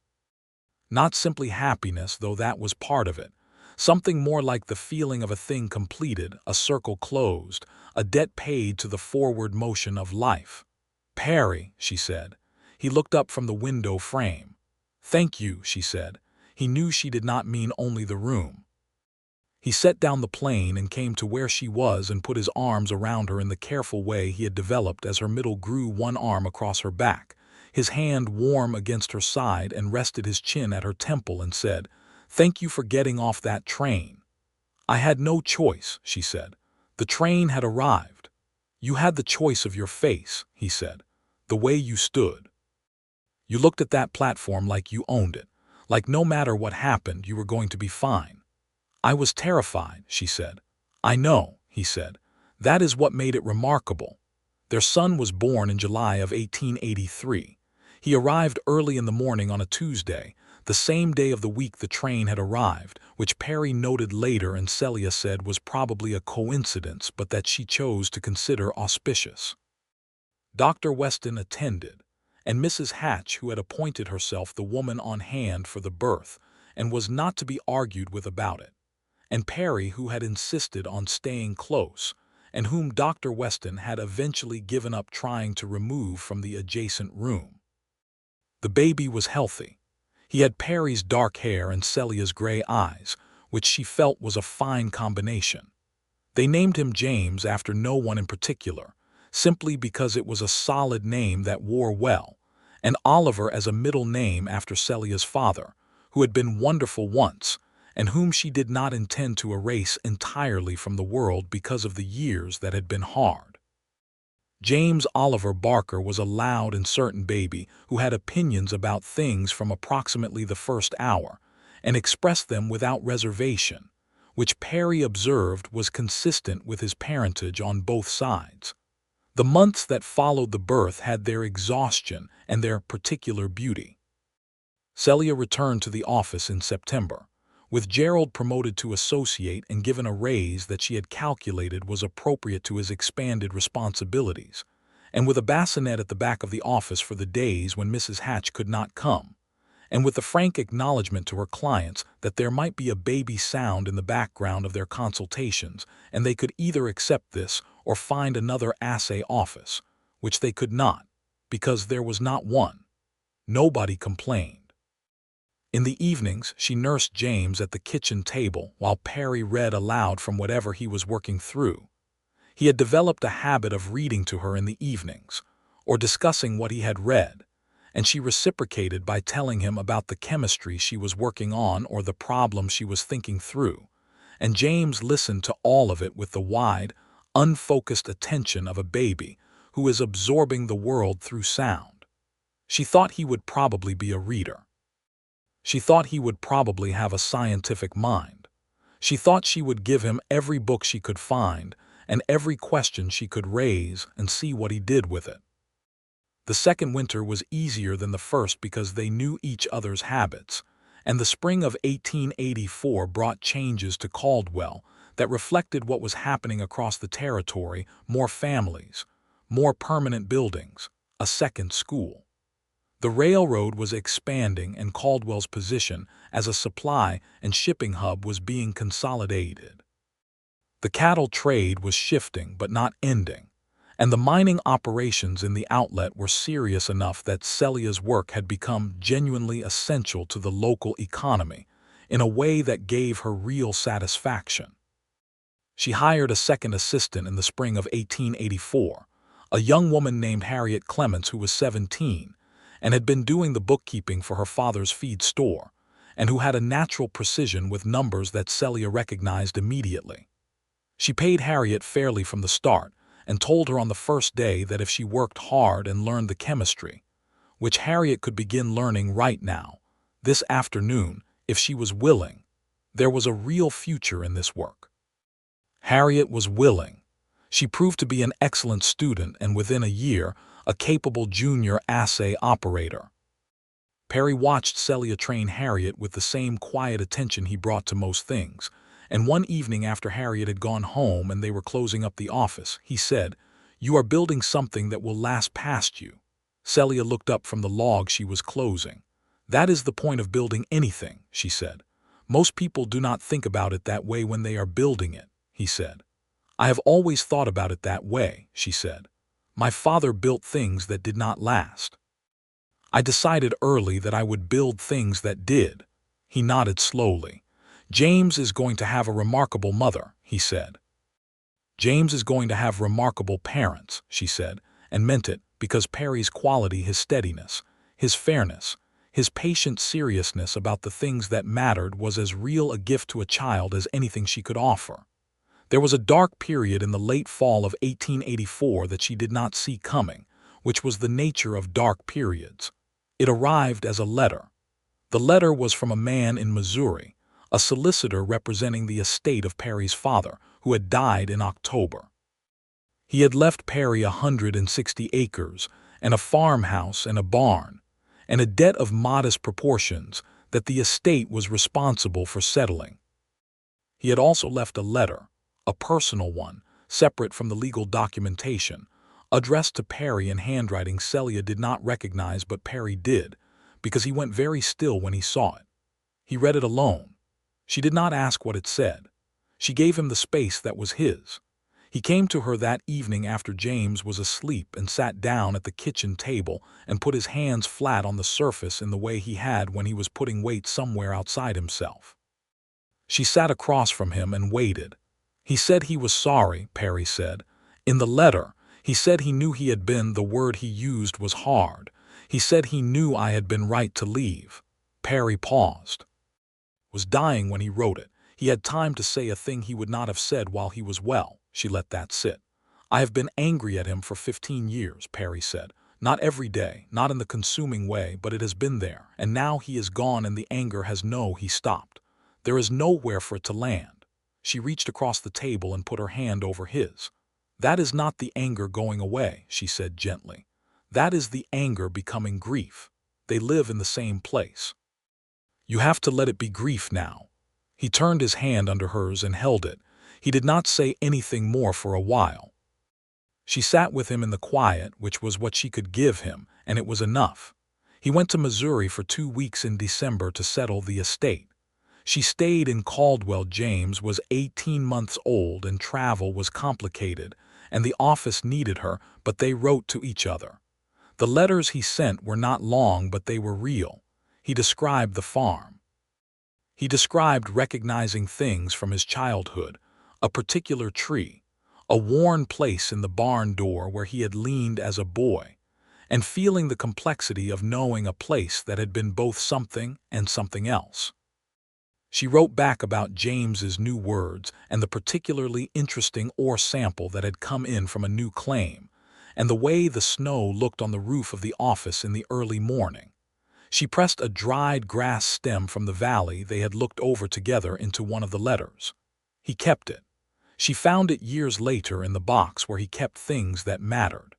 Not simply happiness, though that was part of it. Something more like the feeling of a thing completed, a circle closed, a debt paid to the forward motion of life. "Perry," she said. He looked up from the window frame. "Thank you," she said. He knew she did not mean only the room. He set down the plane and came to where she was and put his arms around her in the careful way he had developed as her middle grew one arm across her back, his hand warm against her side, and rested his chin at her temple and said, "Thank you for getting off that train." "I had no choice," she said. "The train had arrived." "You had the choice of your face," he said, "the way you stood. You looked at that platform like you owned it, like no matter what happened you were going to be fine." "I was terrified," she said. "I know," he said. "That is what made it remarkable." Their son was born in July of 1883. He arrived early in the morning on a Tuesday, the same day of the week the train had arrived, which Perry noted later and Celia said was probably a coincidence, but that she chose to consider auspicious. Dr. Weston attended, and Mrs. Hatch, who had appointed herself the woman on hand for the birth, and was not to be argued with about it, and Perry, who had insisted on staying close, and whom Dr. Weston had eventually given up trying to remove from the adjacent room. The baby was healthy. He had Perry's dark hair and Celia's gray eyes, which she felt was a fine combination. They named him James after no one in particular, simply because it was a solid name that wore well, and Oliver as a middle name after Celia's father, who had been wonderful once, and whom she did not intend to erase entirely from the world because of the years that had been hard. James Oliver Barker was a loud and certain baby who had opinions about things from approximately the first hour, and expressed them without reservation, which Perry observed was consistent with his parentage on both sides. The months that followed the birth had their exhaustion and their particular beauty. Celia returned to the office in September, with Gerald promoted to associate and given a raise that she had calculated was appropriate to his expanded responsibilities, and with a bassinet at the back of the office for the days when Mrs. Hatch could not come, and with the frank acknowledgment to her clients that there might be a baby sound in the background of their consultations, and they could either accept this or find another assay office, which they could not, because there was not one. Nobody complained. In the evenings, she nursed James at the kitchen table while Perry read aloud from whatever he was working through. He had developed a habit of reading to her in the evenings, or discussing what he had read, and she reciprocated by telling him about the chemistry she was working on or the problem she was thinking through, and James listened to all of it with the wide, unfocused attention of a baby who is absorbing the world through sound. She thought he would probably be a reader. She thought he would probably have a scientific mind. She thought she would give him every book she could find and every question she could raise and see what he did with it. The second winter was easier than the first because they knew each other's habits, and the spring of 1884 brought changes to Caldwell that reflected what was happening across the territory: more families, more permanent buildings, a second school. The railroad was expanding and Caldwell's position as a supply and shipping hub was being consolidated. The cattle trade was shifting but not ending, and the mining operations in the outlet were serious enough that Celia's work had become genuinely essential to the local economy in a way that gave her real satisfaction. She hired a second assistant in the spring of 1884, a young woman named Harriet Clements who was 17, and had been doing the bookkeeping for her father's feed store, and who had a natural precision with numbers that Celia recognized immediately. She paid Harriet fairly from the start and told her on the first day that if she worked hard and learned the chemistry, which Harriet could begin learning right now, this afternoon, if she was willing, there was a real future in this work. Harriet was willing. She proved to be an excellent student and within a year, a capable junior assay operator. Perry watched Celia train Harriet with the same quiet attention he brought to most things, and one evening after Harriet had gone home and they were closing up the office, he said, "You are building something that will last past you." Celia looked up from the log she was closing. "That is the point of building anything," she said. "Most people do not think about it that way when they are building it," he said. "I have always thought about it that way," she said. "My father built things that did not last. I decided early that I would build things that did." He nodded slowly. "James is going to have a remarkable mother," he said. "James is going to have remarkable parents," she said, and meant it because Perry's quality, his steadiness, his fairness, his patient seriousness about the things that mattered was as real a gift to a child as anything she could offer. There was a dark period in the late fall of 1884 that she did not see coming, which was the nature of dark periods. It arrived as a letter. The letter was from a man in Missouri, a solicitor representing the estate of Perry's father, who had died in October. He had left Perry 160 acres and a farmhouse and a barn, and a debt of modest proportions that the estate was responsible for settling. He had also left a letter, a personal one, separate from the legal documentation, addressed to Perry in handwriting Celia did not recognize, but Perry did, because he went very still when he saw it. He read it alone. She did not ask what it said. She gave him the space that was his. He came to her that evening after James was asleep and sat down at the kitchen table and put his hands flat on the surface in the way he had when he was putting weight somewhere outside himself. She sat across from him and waited. "He said he was sorry," Perry said. "In the letter, he said he knew he had been, the word he used was hard. He said he knew I had been right to leave." Perry paused. "Was dying when he wrote it. He had time to say a thing he would not have said while he was well." She let that sit. "I have been angry at him for 15 years, Perry said. "Not every day, not in the consuming way, but it has been there, and now he is gone and the anger has he stopped. There is nowhere for it to land." She reached across the table and put her hand over his. "That is not the anger going away," she said gently. "That is the anger becoming grief. They live in the same place. You have to let it be grief now." He turned his hand under hers and held it. He did not say anything more for a while. She sat with him in the quiet, which was what she could give him, and it was enough. He went to Missouri for 2 weeks in December to settle the estate. She stayed in Caldwell. James was 18 months old and travel was complicated, and the office needed her, but they wrote to each other. The letters he sent were not long, but they were real. He described the farm. He described recognizing things from his childhood, a particular tree, a worn place in the barn door where he had leaned as a boy, and feeling the complexity of knowing a place that had been both something and something else. She wrote back about James's new words and the particularly interesting ore sample that had come in from a new claim, and the way the snow looked on the roof of the office in the early morning. She pressed a dried grass stem from the valley they had looked over together into one of the letters. He kept it. She found it years later in the box where he kept things that mattered.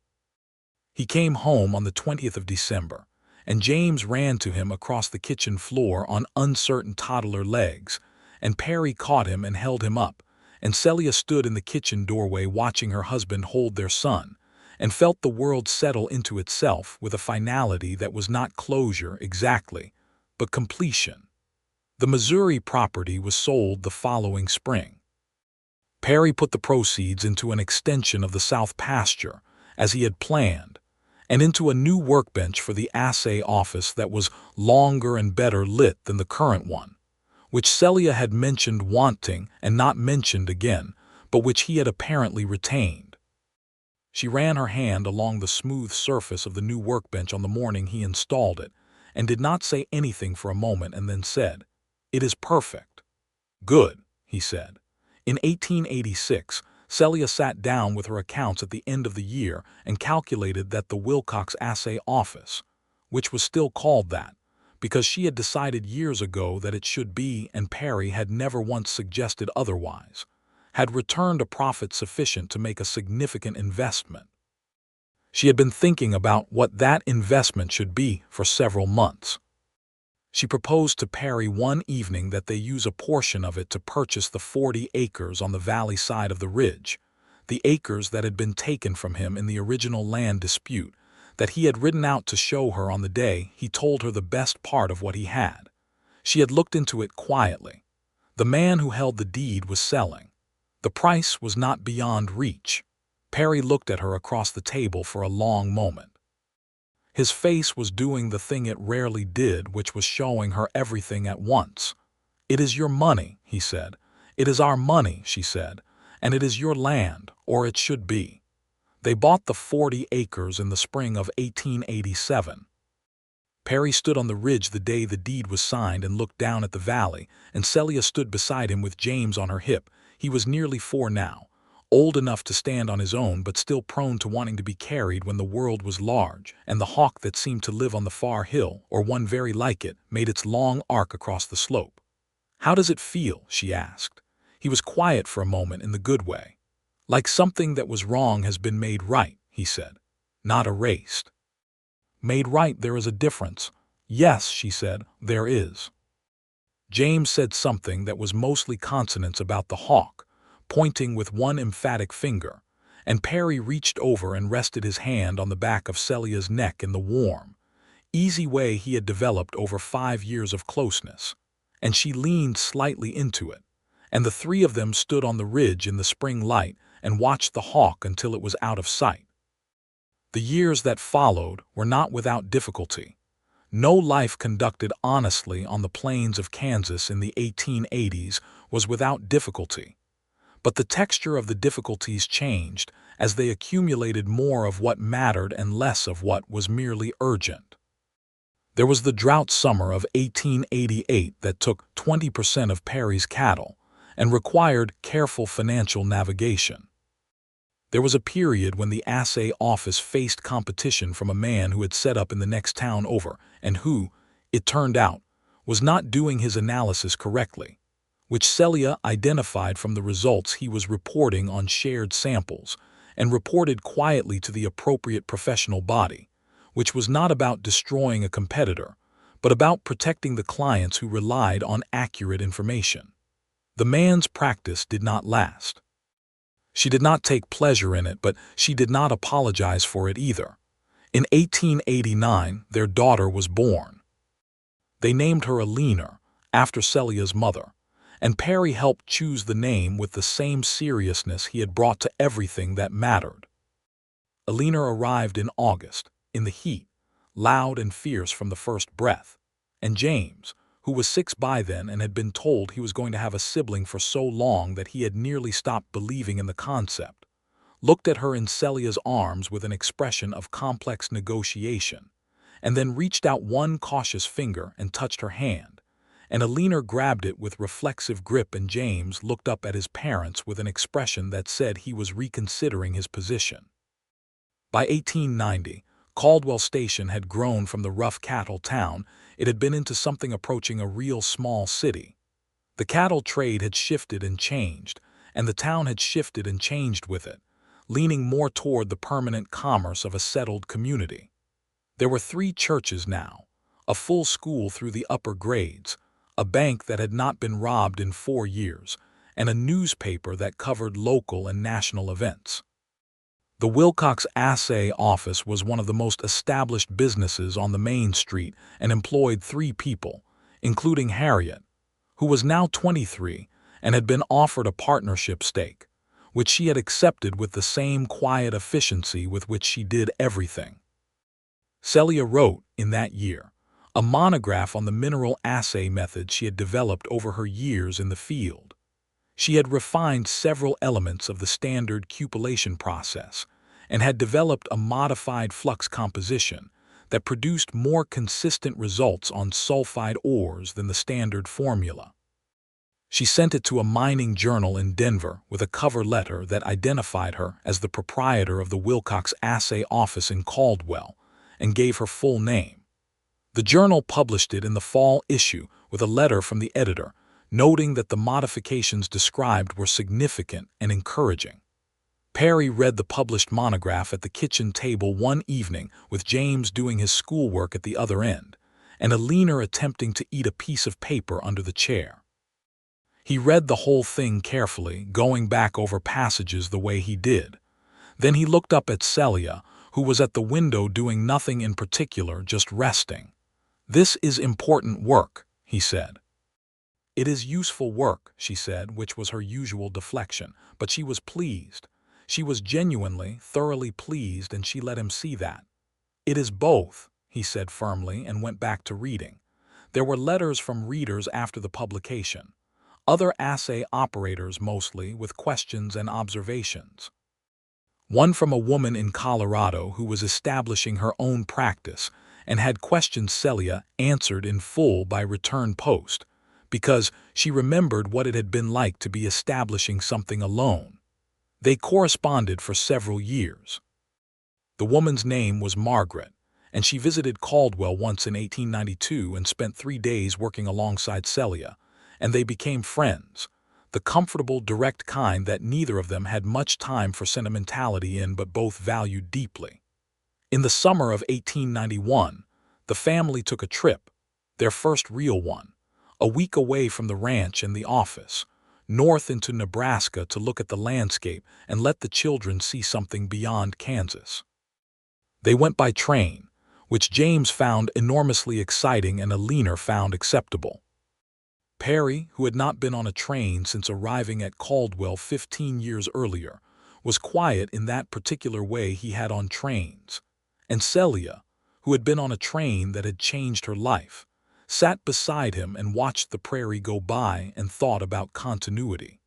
He came home on the 20th of December, and James ran to him across the kitchen floor on uncertain toddler legs, and Perry caught him and held him up, and Celia stood in the kitchen doorway watching her husband hold their son, and felt the world settle into itself with a finality that was not closure exactly, but completion. The Missouri property was sold the following spring. Perry put the proceeds into an extension of the south pasture, as he had planned, and into a new workbench for the assay office that was longer and better lit than the current one, which Celia had mentioned wanting and not mentioned again, but which he had apparently retained. She ran her hand along the smooth surface of the new workbench on the morning he installed it, and did not say anything for a moment, and then said, "It is perfect." "Good," he said. In 1886, Celia sat down with her accounts at the end of the year and calculated that the Wilcox Assay Office, which was still called that, because she had decided years ago that it should be, and Perry had never once suggested otherwise, had returned a profit sufficient to make a significant investment. She had been thinking about what that investment should be for several months. She proposed to Perry one evening that they use a portion of it to purchase the 40 acres on the valley side of the ridge, the acres that had been taken from him in the original land dispute, that he had ridden out to show her on the day he told her the best part of what he had. She had looked into it quietly. The man who held the deed was selling. The price was not beyond reach. Perry looked at her across the table for a long moment. His face was doing the thing it rarely did, which was showing her everything at once. "It is your money," he said. "It is our money," she said, "and it is your land, or it should be." They bought the 40 acres in the spring of 1887. Perry stood on the ridge the day the deed was signed and looked down at the valley, and Celia stood beside him with James on her hip. He was nearly 4 now, old enough to stand on his own but still prone to wanting to be carried when the world was large, and the hawk that seemed to live on the far hill, or one very like it, made its long arc across the slope. "How does it feel?" she asked. He was quiet for a moment in the good way. "Like something that was wrong has been made right," he said. "Not erased." "Made right, there is a difference." "Yes," she said, "there is." James said something that was mostly consonants about the hawk, pointing with one emphatic finger, and Perry reached over and rested his hand on the back of Celia's neck in the warm, easy way he had developed over 5 years of closeness, and she leaned slightly into it, and the three of them stood on the ridge in the spring light and watched the hawk until it was out of sight. The years that followed were not without difficulty. No life conducted honestly on the plains of Kansas in the 1880s was without difficulty. But the texture of the difficulties changed as they accumulated more of what mattered and less of what was merely urgent. There was the drought summer of 1888 that took 20% of Perry's cattle and required careful financial navigation. There was a period when the assay office faced competition from a man who had set up in the next town over and who, it turned out, was not doing his analysis correctly, which Celia identified from the results he was reporting on shared samples and reported quietly to the appropriate professional body, which was not about destroying a competitor, but about protecting the clients who relied on accurate information. The man's practice did not last. She did not take pleasure in it, but she did not apologize for it either. In 1889, their daughter was born. They named her Alina, after Celia's mother, and Perry helped choose the name with the same seriousness he had brought to everything that mattered. Alina arrived in August, in the heat, loud and fierce from the first breath, and James, who was 6 by then and had been told he was going to have a sibling for so long that he had nearly stopped believing in the concept, looked at her in Celia's arms with an expression of complex negotiation, and then reached out one cautious finger and touched her hand, and Alina grabbed it with reflexive grip, and James looked up at his parents with an expression that said he was reconsidering his position. By 1890, Caldwell Station had grown from the rough cattle town it had been into something approaching a real small city. The cattle trade had shifted and changed, and the town had shifted and changed with it, leaning more toward the permanent commerce of a settled community. There were 3 churches now, a full school through the upper grades, a bank that had not been robbed in 4 years, and a newspaper that covered local and national events. The Wilcox Assay Office was one of the most established businesses on the main street and employed 3 people, including Harriet, who was now 23 and had been offered a partnership stake, which she had accepted with the same quiet efficiency with which she did everything. Celia wrote, in that year, a monograph on the mineral assay method she had developed over her years in the field. She had refined several elements of the standard cupellation process and had developed a modified flux composition that produced more consistent results on sulfide ores than the standard formula. She sent it to a mining journal in Denver with a cover letter that identified her as the proprietor of the Wilcox Assay Office in Caldwell and gave her full name. The journal published it in the fall issue with a letter from the editor, noting that the modifications described were significant and encouraging. Perry read the published monograph at the kitchen table one evening with James doing his schoolwork at the other end, and Alina attempting to eat a piece of paper under the chair. He read the whole thing carefully, going back over passages the way he did. Then he looked up at Celia, who was at the window doing nothing in particular, just resting. "This is important work," he said. "It is useful work," she said, which was her usual deflection, but she was pleased. She was genuinely, thoroughly pleased, and she let him see that. "It is both," he said firmly, and went back to reading. There were letters from readers after the publication. Other assay operators mostly, with questions and observations. One from a woman in Colorado who was establishing her own practice and had questioned Celia answered in full by return post, because she remembered what it had been like to be establishing something alone. They corresponded for several years. The woman's name was Margaret, and she visited Caldwell once in 1892 and spent 3 days working alongside Celia, and they became friends, the comfortable, direct kind that neither of them had much time for sentimentality in but both valued deeply. In the summer of 1891, the family took a trip, their first real one, a week away from the ranch and the office, north into Nebraska to look at the landscape and let the children see something beyond Kansas. They went by train, which James found enormously exciting and Alina found acceptable. Perry, who had not been on a train since arriving at Caldwell 15 years earlier, was quiet in that particular way he had on trains, and Celia, who had been on a train that had changed her life, sat beside him and watched the prairie go by and thought about continuity.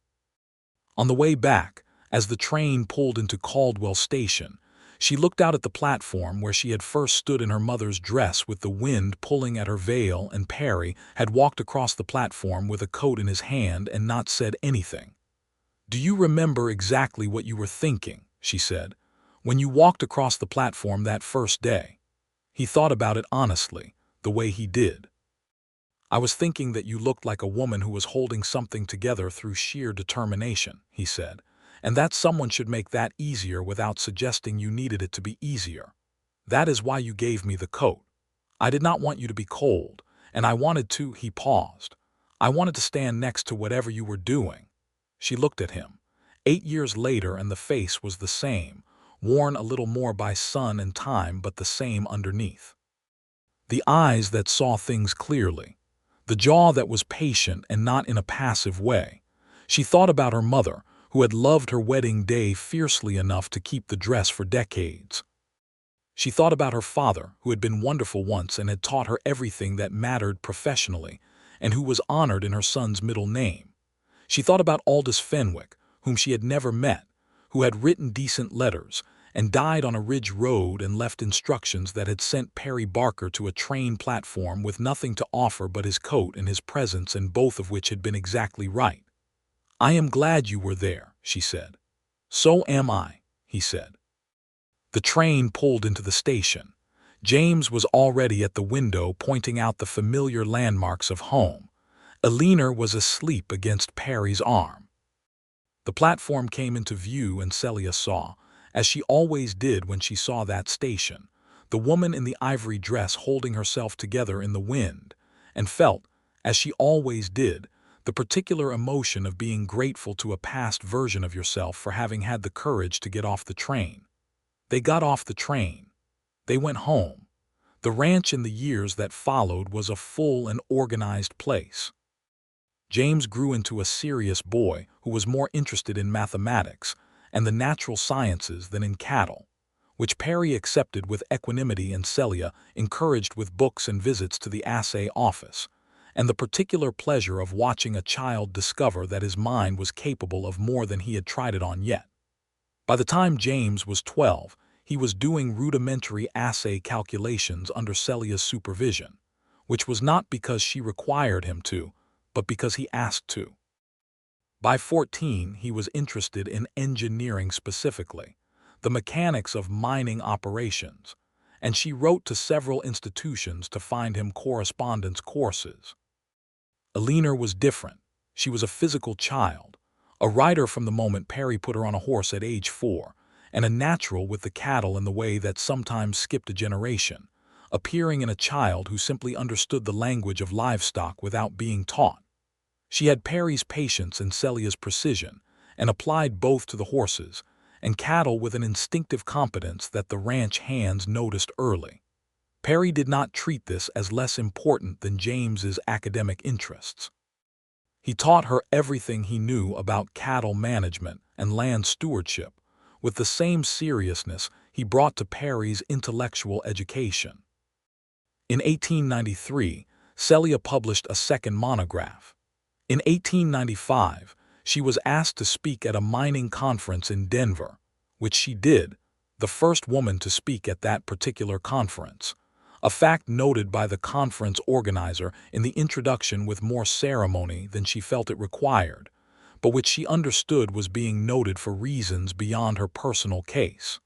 On the way back, as the train pulled into Caldwell Station, she looked out at the platform where she had first stood in her mother's dress with the wind pulling at her veil, and Perry had walked across the platform with a coat in his hand and not said anything. "Do you remember exactly what you were thinking," she said, "when you walked across the platform that first day?" He thought about it honestly, the way he did. "I was thinking that you looked like a woman who was holding something together through sheer determination," he said, "and that someone should make that easier without suggesting you needed it to be easier. That is why you gave me the coat. I did not want you to be cold, and I wanted to—" he paused. "I wanted to stand next to whatever you were doing." She looked at him. 8 years later, and the face was the same, worn a little more by sun and time, but the same underneath. The eyes that saw things clearly. The jaw that was patient and not in a passive way. She thought about her mother, who had loved her wedding day fiercely enough to keep the dress for decades. She thought about her father, who had been wonderful once and had taught her everything that mattered professionally, and who was honored in her son's middle name. She thought about Aldous Fenwick, whom she had never met, who had written decent letters, and died on a ridge road and left instructions that had sent Perry Barker to a train platform with nothing to offer but his coat and his presence, and both of which had been exactly right. "I am glad you were there," she said. "So am I," he said. The train pulled into the station. James was already at the window pointing out the familiar landmarks of home. Alina was asleep against Perry's arm. The platform came into view, and Celia saw, as she always did when she saw that station, the woman in the ivory dress holding herself together in the wind, and felt, as she always did, the particular emotion of being grateful to a past version of yourself for having had the courage to get off the train. They got off the train. They went home. The ranch in the years that followed was a full and organized place. James grew into a serious boy who was more interested in mathematics and the natural sciences than in cattle, which Perry accepted with equanimity, and Celia encouraged with books and visits to the assay office, and the particular pleasure of watching a child discover that his mind was capable of more than he had tried it on yet. By the time James was 12, he was doing rudimentary assay calculations under Celia's supervision, which was not because she required him to, but because he asked to. By 14, he was interested in engineering specifically, the mechanics of mining operations, and she wrote to several institutions to find him correspondence courses. Elinor was different. She was a physical child, a rider from the moment Perry put her on a horse at age 4, and a natural with the cattle in the way that sometimes skipped a generation, appearing in a child who simply understood the language of livestock without being taught. She had Perry's patience and Celia's precision, and applied both to the horses and cattle with an instinctive competence that the ranch hands noticed early. Perry did not treat this as less important than James's academic interests. He taught her everything he knew about cattle management and land stewardship, with the same seriousness he brought to Perry's intellectual education. In 1893, Celia published a second monograph. In 1895, she was asked to speak at a mining conference in Denver, which she did, the first woman to speak at that particular conference, a fact noted by the conference organizer in the introduction with more ceremony than she felt it required, but which she understood was being noted for reasons beyond her personal case.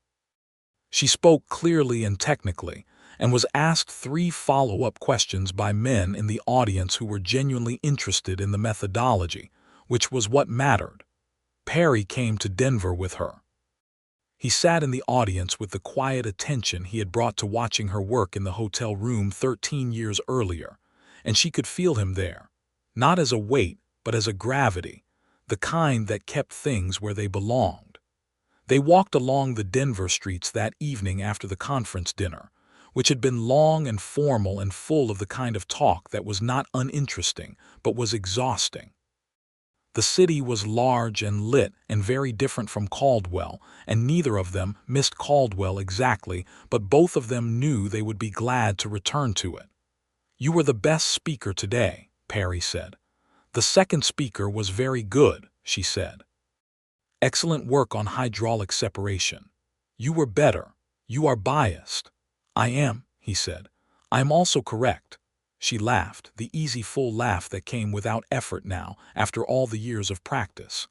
She spoke clearly and technically, and was asked 3 follow-up questions by men in the audience who were genuinely interested in the methodology, which was what mattered. Perry came to Denver with her. He sat in the audience with the quiet attention he had brought to watching her work in the hotel room 13 years earlier, and she could feel him there, not as a weight, but as a gravity, the kind that kept things where they belonged. They walked along the Denver streets that evening after the conference dinner, which had been long and formal and full of the kind of talk that was not uninteresting, but was exhausting. The city was large and lit and very different from Caldwell, and neither of them missed Caldwell exactly, but both of them knew they would be glad to return to it. "You were the best speaker today," Perry said. "The second speaker was very good," she said. "Excellent work on hydraulic separation. You were better. You are biased." "I am," he said. "I am also correct." She laughed, the easy full laugh that came without effort now, after all the years of practice.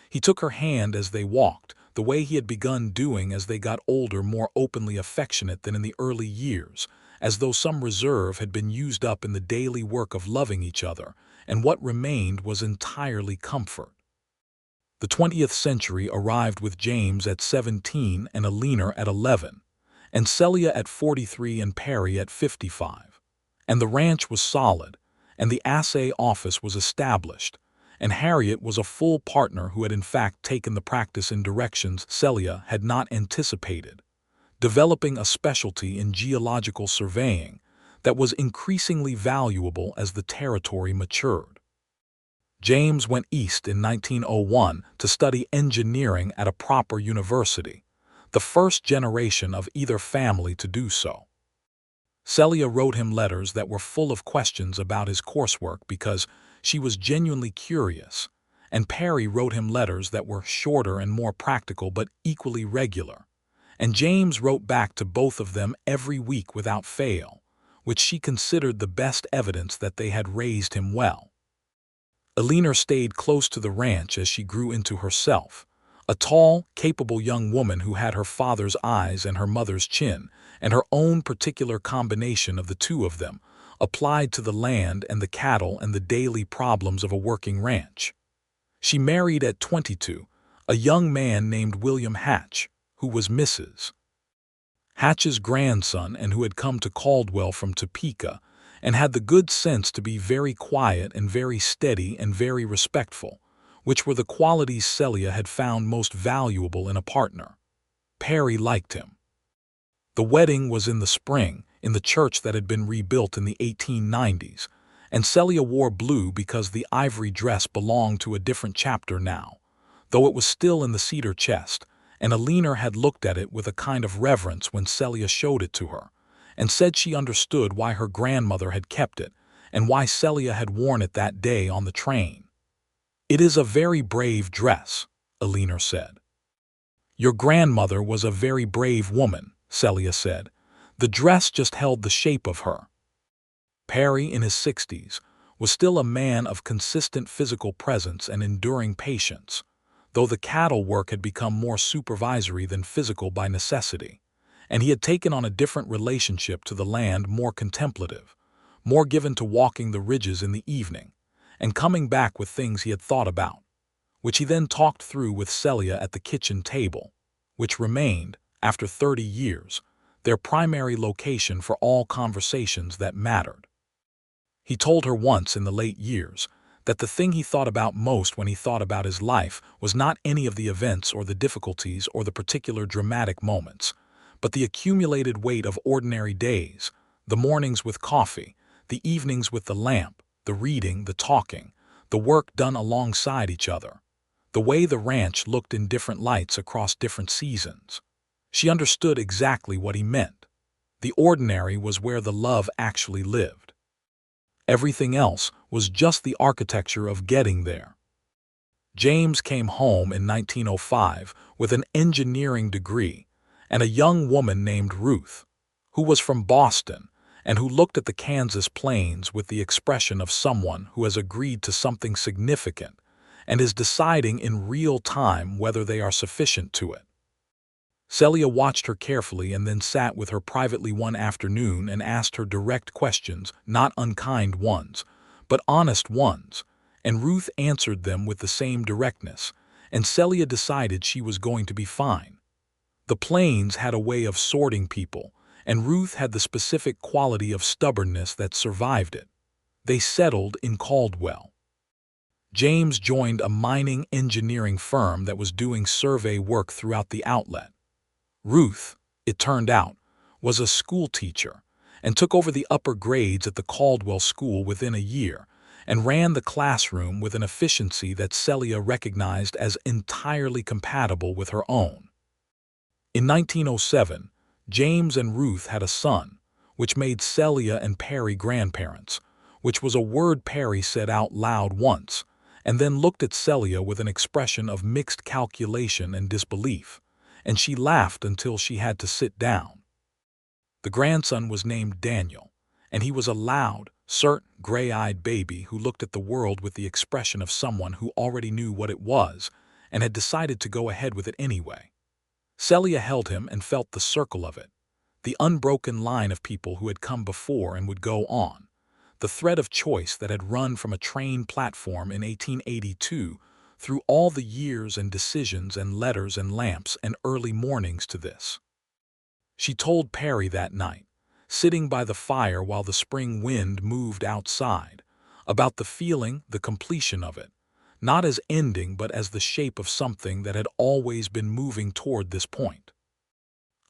He took her hand as they walked, the way he had begun doing as they got older, more openly affectionate than in the early years, as though some reserve had been used up in the daily work of loving each other, and what remained was entirely comfort. The 20th century arrived with James at 17 and Elinor at 11, and Celia at 43 and Perry at 55. And the ranch was solid, and the assay office was established, and Harriet was a full partner who had in fact taken the practice in directions Celia had not anticipated, developing a specialty in geological surveying that was increasingly valuable as the territory matured. James went east in 1901 to study engineering at a proper university, the first generation of either family to do so. Celia wrote him letters that were full of questions about his coursework because she was genuinely curious, and Perry wrote him letters that were shorter and more practical but equally regular, and James wrote back to both of them every week without fail, which she considered the best evidence that they had raised him well. Elinor stayed close to the ranch as she grew into herself, a tall, capable young woman who had her father's eyes and her mother's chin, and her own particular combination of the two of them, applied to the land and the cattle and the daily problems of a working ranch. She married at 22, a young man named William Hatch, who was Mrs. Hatch's grandson and who had come to Caldwell from Topeka, and had the good sense to be very quiet and very steady and very respectful, which were the qualities Celia had found most valuable in a partner. Perry liked him. The wedding was in the spring, in the church that had been rebuilt in the 1890s, and Celia wore blue because the ivory dress belonged to a different chapter now, though it was still in the cedar chest, and Elinor had looked at it with a kind of reverence when Celia showed it to her, and said she understood why her grandmother had kept it, and why Celia had worn it that day on the train. "It is a very brave dress," Elinor said. "Your grandmother was a very brave woman," Celia said. "The dress just held the shape of her." Perry, in his 60s, was still a man of consistent physical presence and enduring patience, though the cattle work had become more supervisory than physical by necessity, and he had taken on a different relationship to the land, more contemplative, more given to walking the ridges in the evening, and coming back with things he had thought about, which he then talked through with Celia at the kitchen table, which remained, after 30 years, their primary location for all conversations that mattered. He told her once in the late years that the thing he thought about most when he thought about his life was not any of the events or the difficulties or the particular dramatic moments, but the accumulated weight of ordinary days, the mornings with coffee, the evenings with the lamp, the reading, the talking, the work done alongside each other, the way the ranch looked in different lights across different seasons. She understood exactly what he meant. The ordinary was where the love actually lived. Everything else was just the architecture of getting there. James came home in 1905 with an engineering degree and a young woman named Ruth, who was from Boston and who looked at the Kansas plains with the expression of someone who has agreed to something significant and is deciding in real time whether they are sufficient to it. Celia watched her carefully and then sat with her privately one afternoon and asked her direct questions, not unkind ones, but honest ones, and Ruth answered them with the same directness, and Celia decided she was going to be fine. The plains had a way of sorting people, and Ruth had the specific quality of stubbornness that survived it. They settled in Caldwell. James joined a mining engineering firm that was doing survey work throughout the outlet. Ruth, it turned out, was a school teacher and took over the upper grades at the Caldwell School within a year and ran the classroom with an efficiency that Celia recognized as entirely compatible with her own. In 1907, James and Ruth had a son, which made Celia and Perry grandparents, which was a word Perry said out loud once, and then looked at Celia with an expression of mixed calculation and disbelief, and she laughed until she had to sit down. The grandson was named Daniel, and he was a loud, certain, gray-eyed baby who looked at the world with the expression of someone who already knew what it was and had decided to go ahead with it anyway. Celia held him and felt the circle of it, the unbroken line of people who had come before and would go on, the thread of choice that had run from a train platform in 1882 through all the years and decisions and letters and lamps and early mornings to this. She told Perry that night, sitting by the fire while the spring wind moved outside, about the feeling, the completion of it, not as ending but as the shape of something that had always been moving toward this point.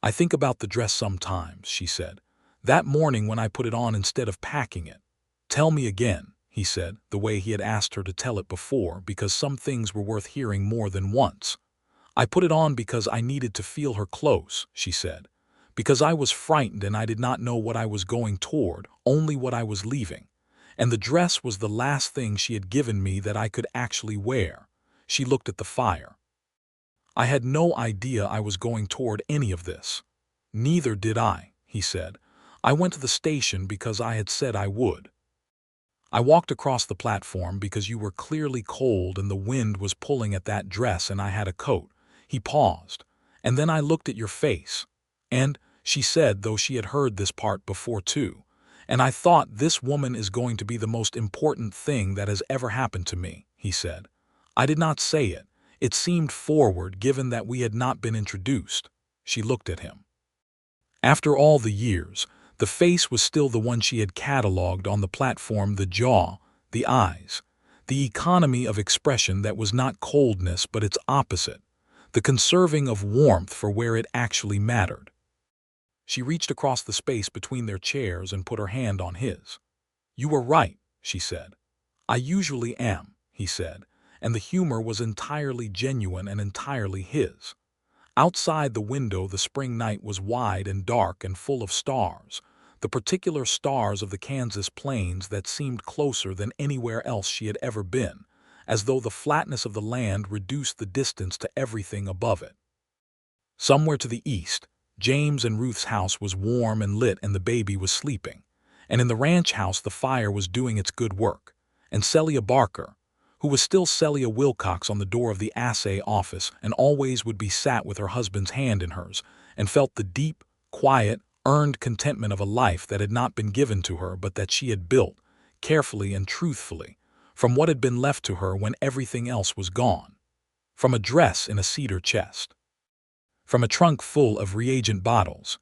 "I think about the dress sometimes," she said, "that morning when I put it on instead of packing it." "Tell me again," he said, the way he had asked her to tell it before, because some things were worth hearing more than once. "I put it on because I needed to feel her close," she said, "because I was frightened and I did not know what I was going toward, only what I was leaving. And the dress was the last thing she had given me that I could actually wear." She looked at the fire. "I had no idea I was going toward any of this." "Neither did I," he said. "I went to the station because I had said I would. I walked across the platform because you were clearly cold and the wind was pulling at that dress and I had a coat." He paused. "And then I looked at your face. And," she said, though she had heard this part before too, "and I thought, this woman is going to be the most important thing that has ever happened to me," he said. "I did not say it. It seemed forward given that we had not been introduced." She looked at him. After all the years, the face was still the one she had catalogued on the platform, the jaw, the eyes, the economy of expression that was not coldness but its opposite, the conserving of warmth for where it actually mattered. She reached across the space between their chairs and put her hand on his. "You were right," she said. "I usually am," he said, and the humor was entirely genuine and entirely his. Outside the window the spring night was wide and dark and full of stars, the particular stars of the Kansas plains that seemed closer than anywhere else she had ever been, as though the flatness of the land reduced the distance to everything above it. Somewhere to the east, James and Ruth's house was warm and lit and the baby was sleeping, and in the ranch house the fire was doing its good work, and Celia Barker, who was still Celia Wilcox on the door of the assay office and always would be sat with her husband's hand in hers, and felt the deep, quiet, earned contentment of a life that had not been given to her but that she had built, carefully and truthfully, from what had been left to her when everything else was gone. From a dress in a cedar chest. From a trunk full of reagent bottles.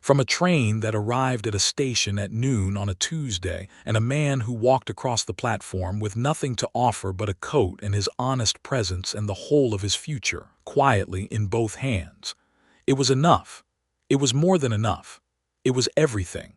From a train that arrived at a station at noon on a Tuesday and a man who walked across the platform with nothing to offer but a coat and his honest presence and the whole of his future, quietly in both hands. It was enough. It was more than enough. It was everything.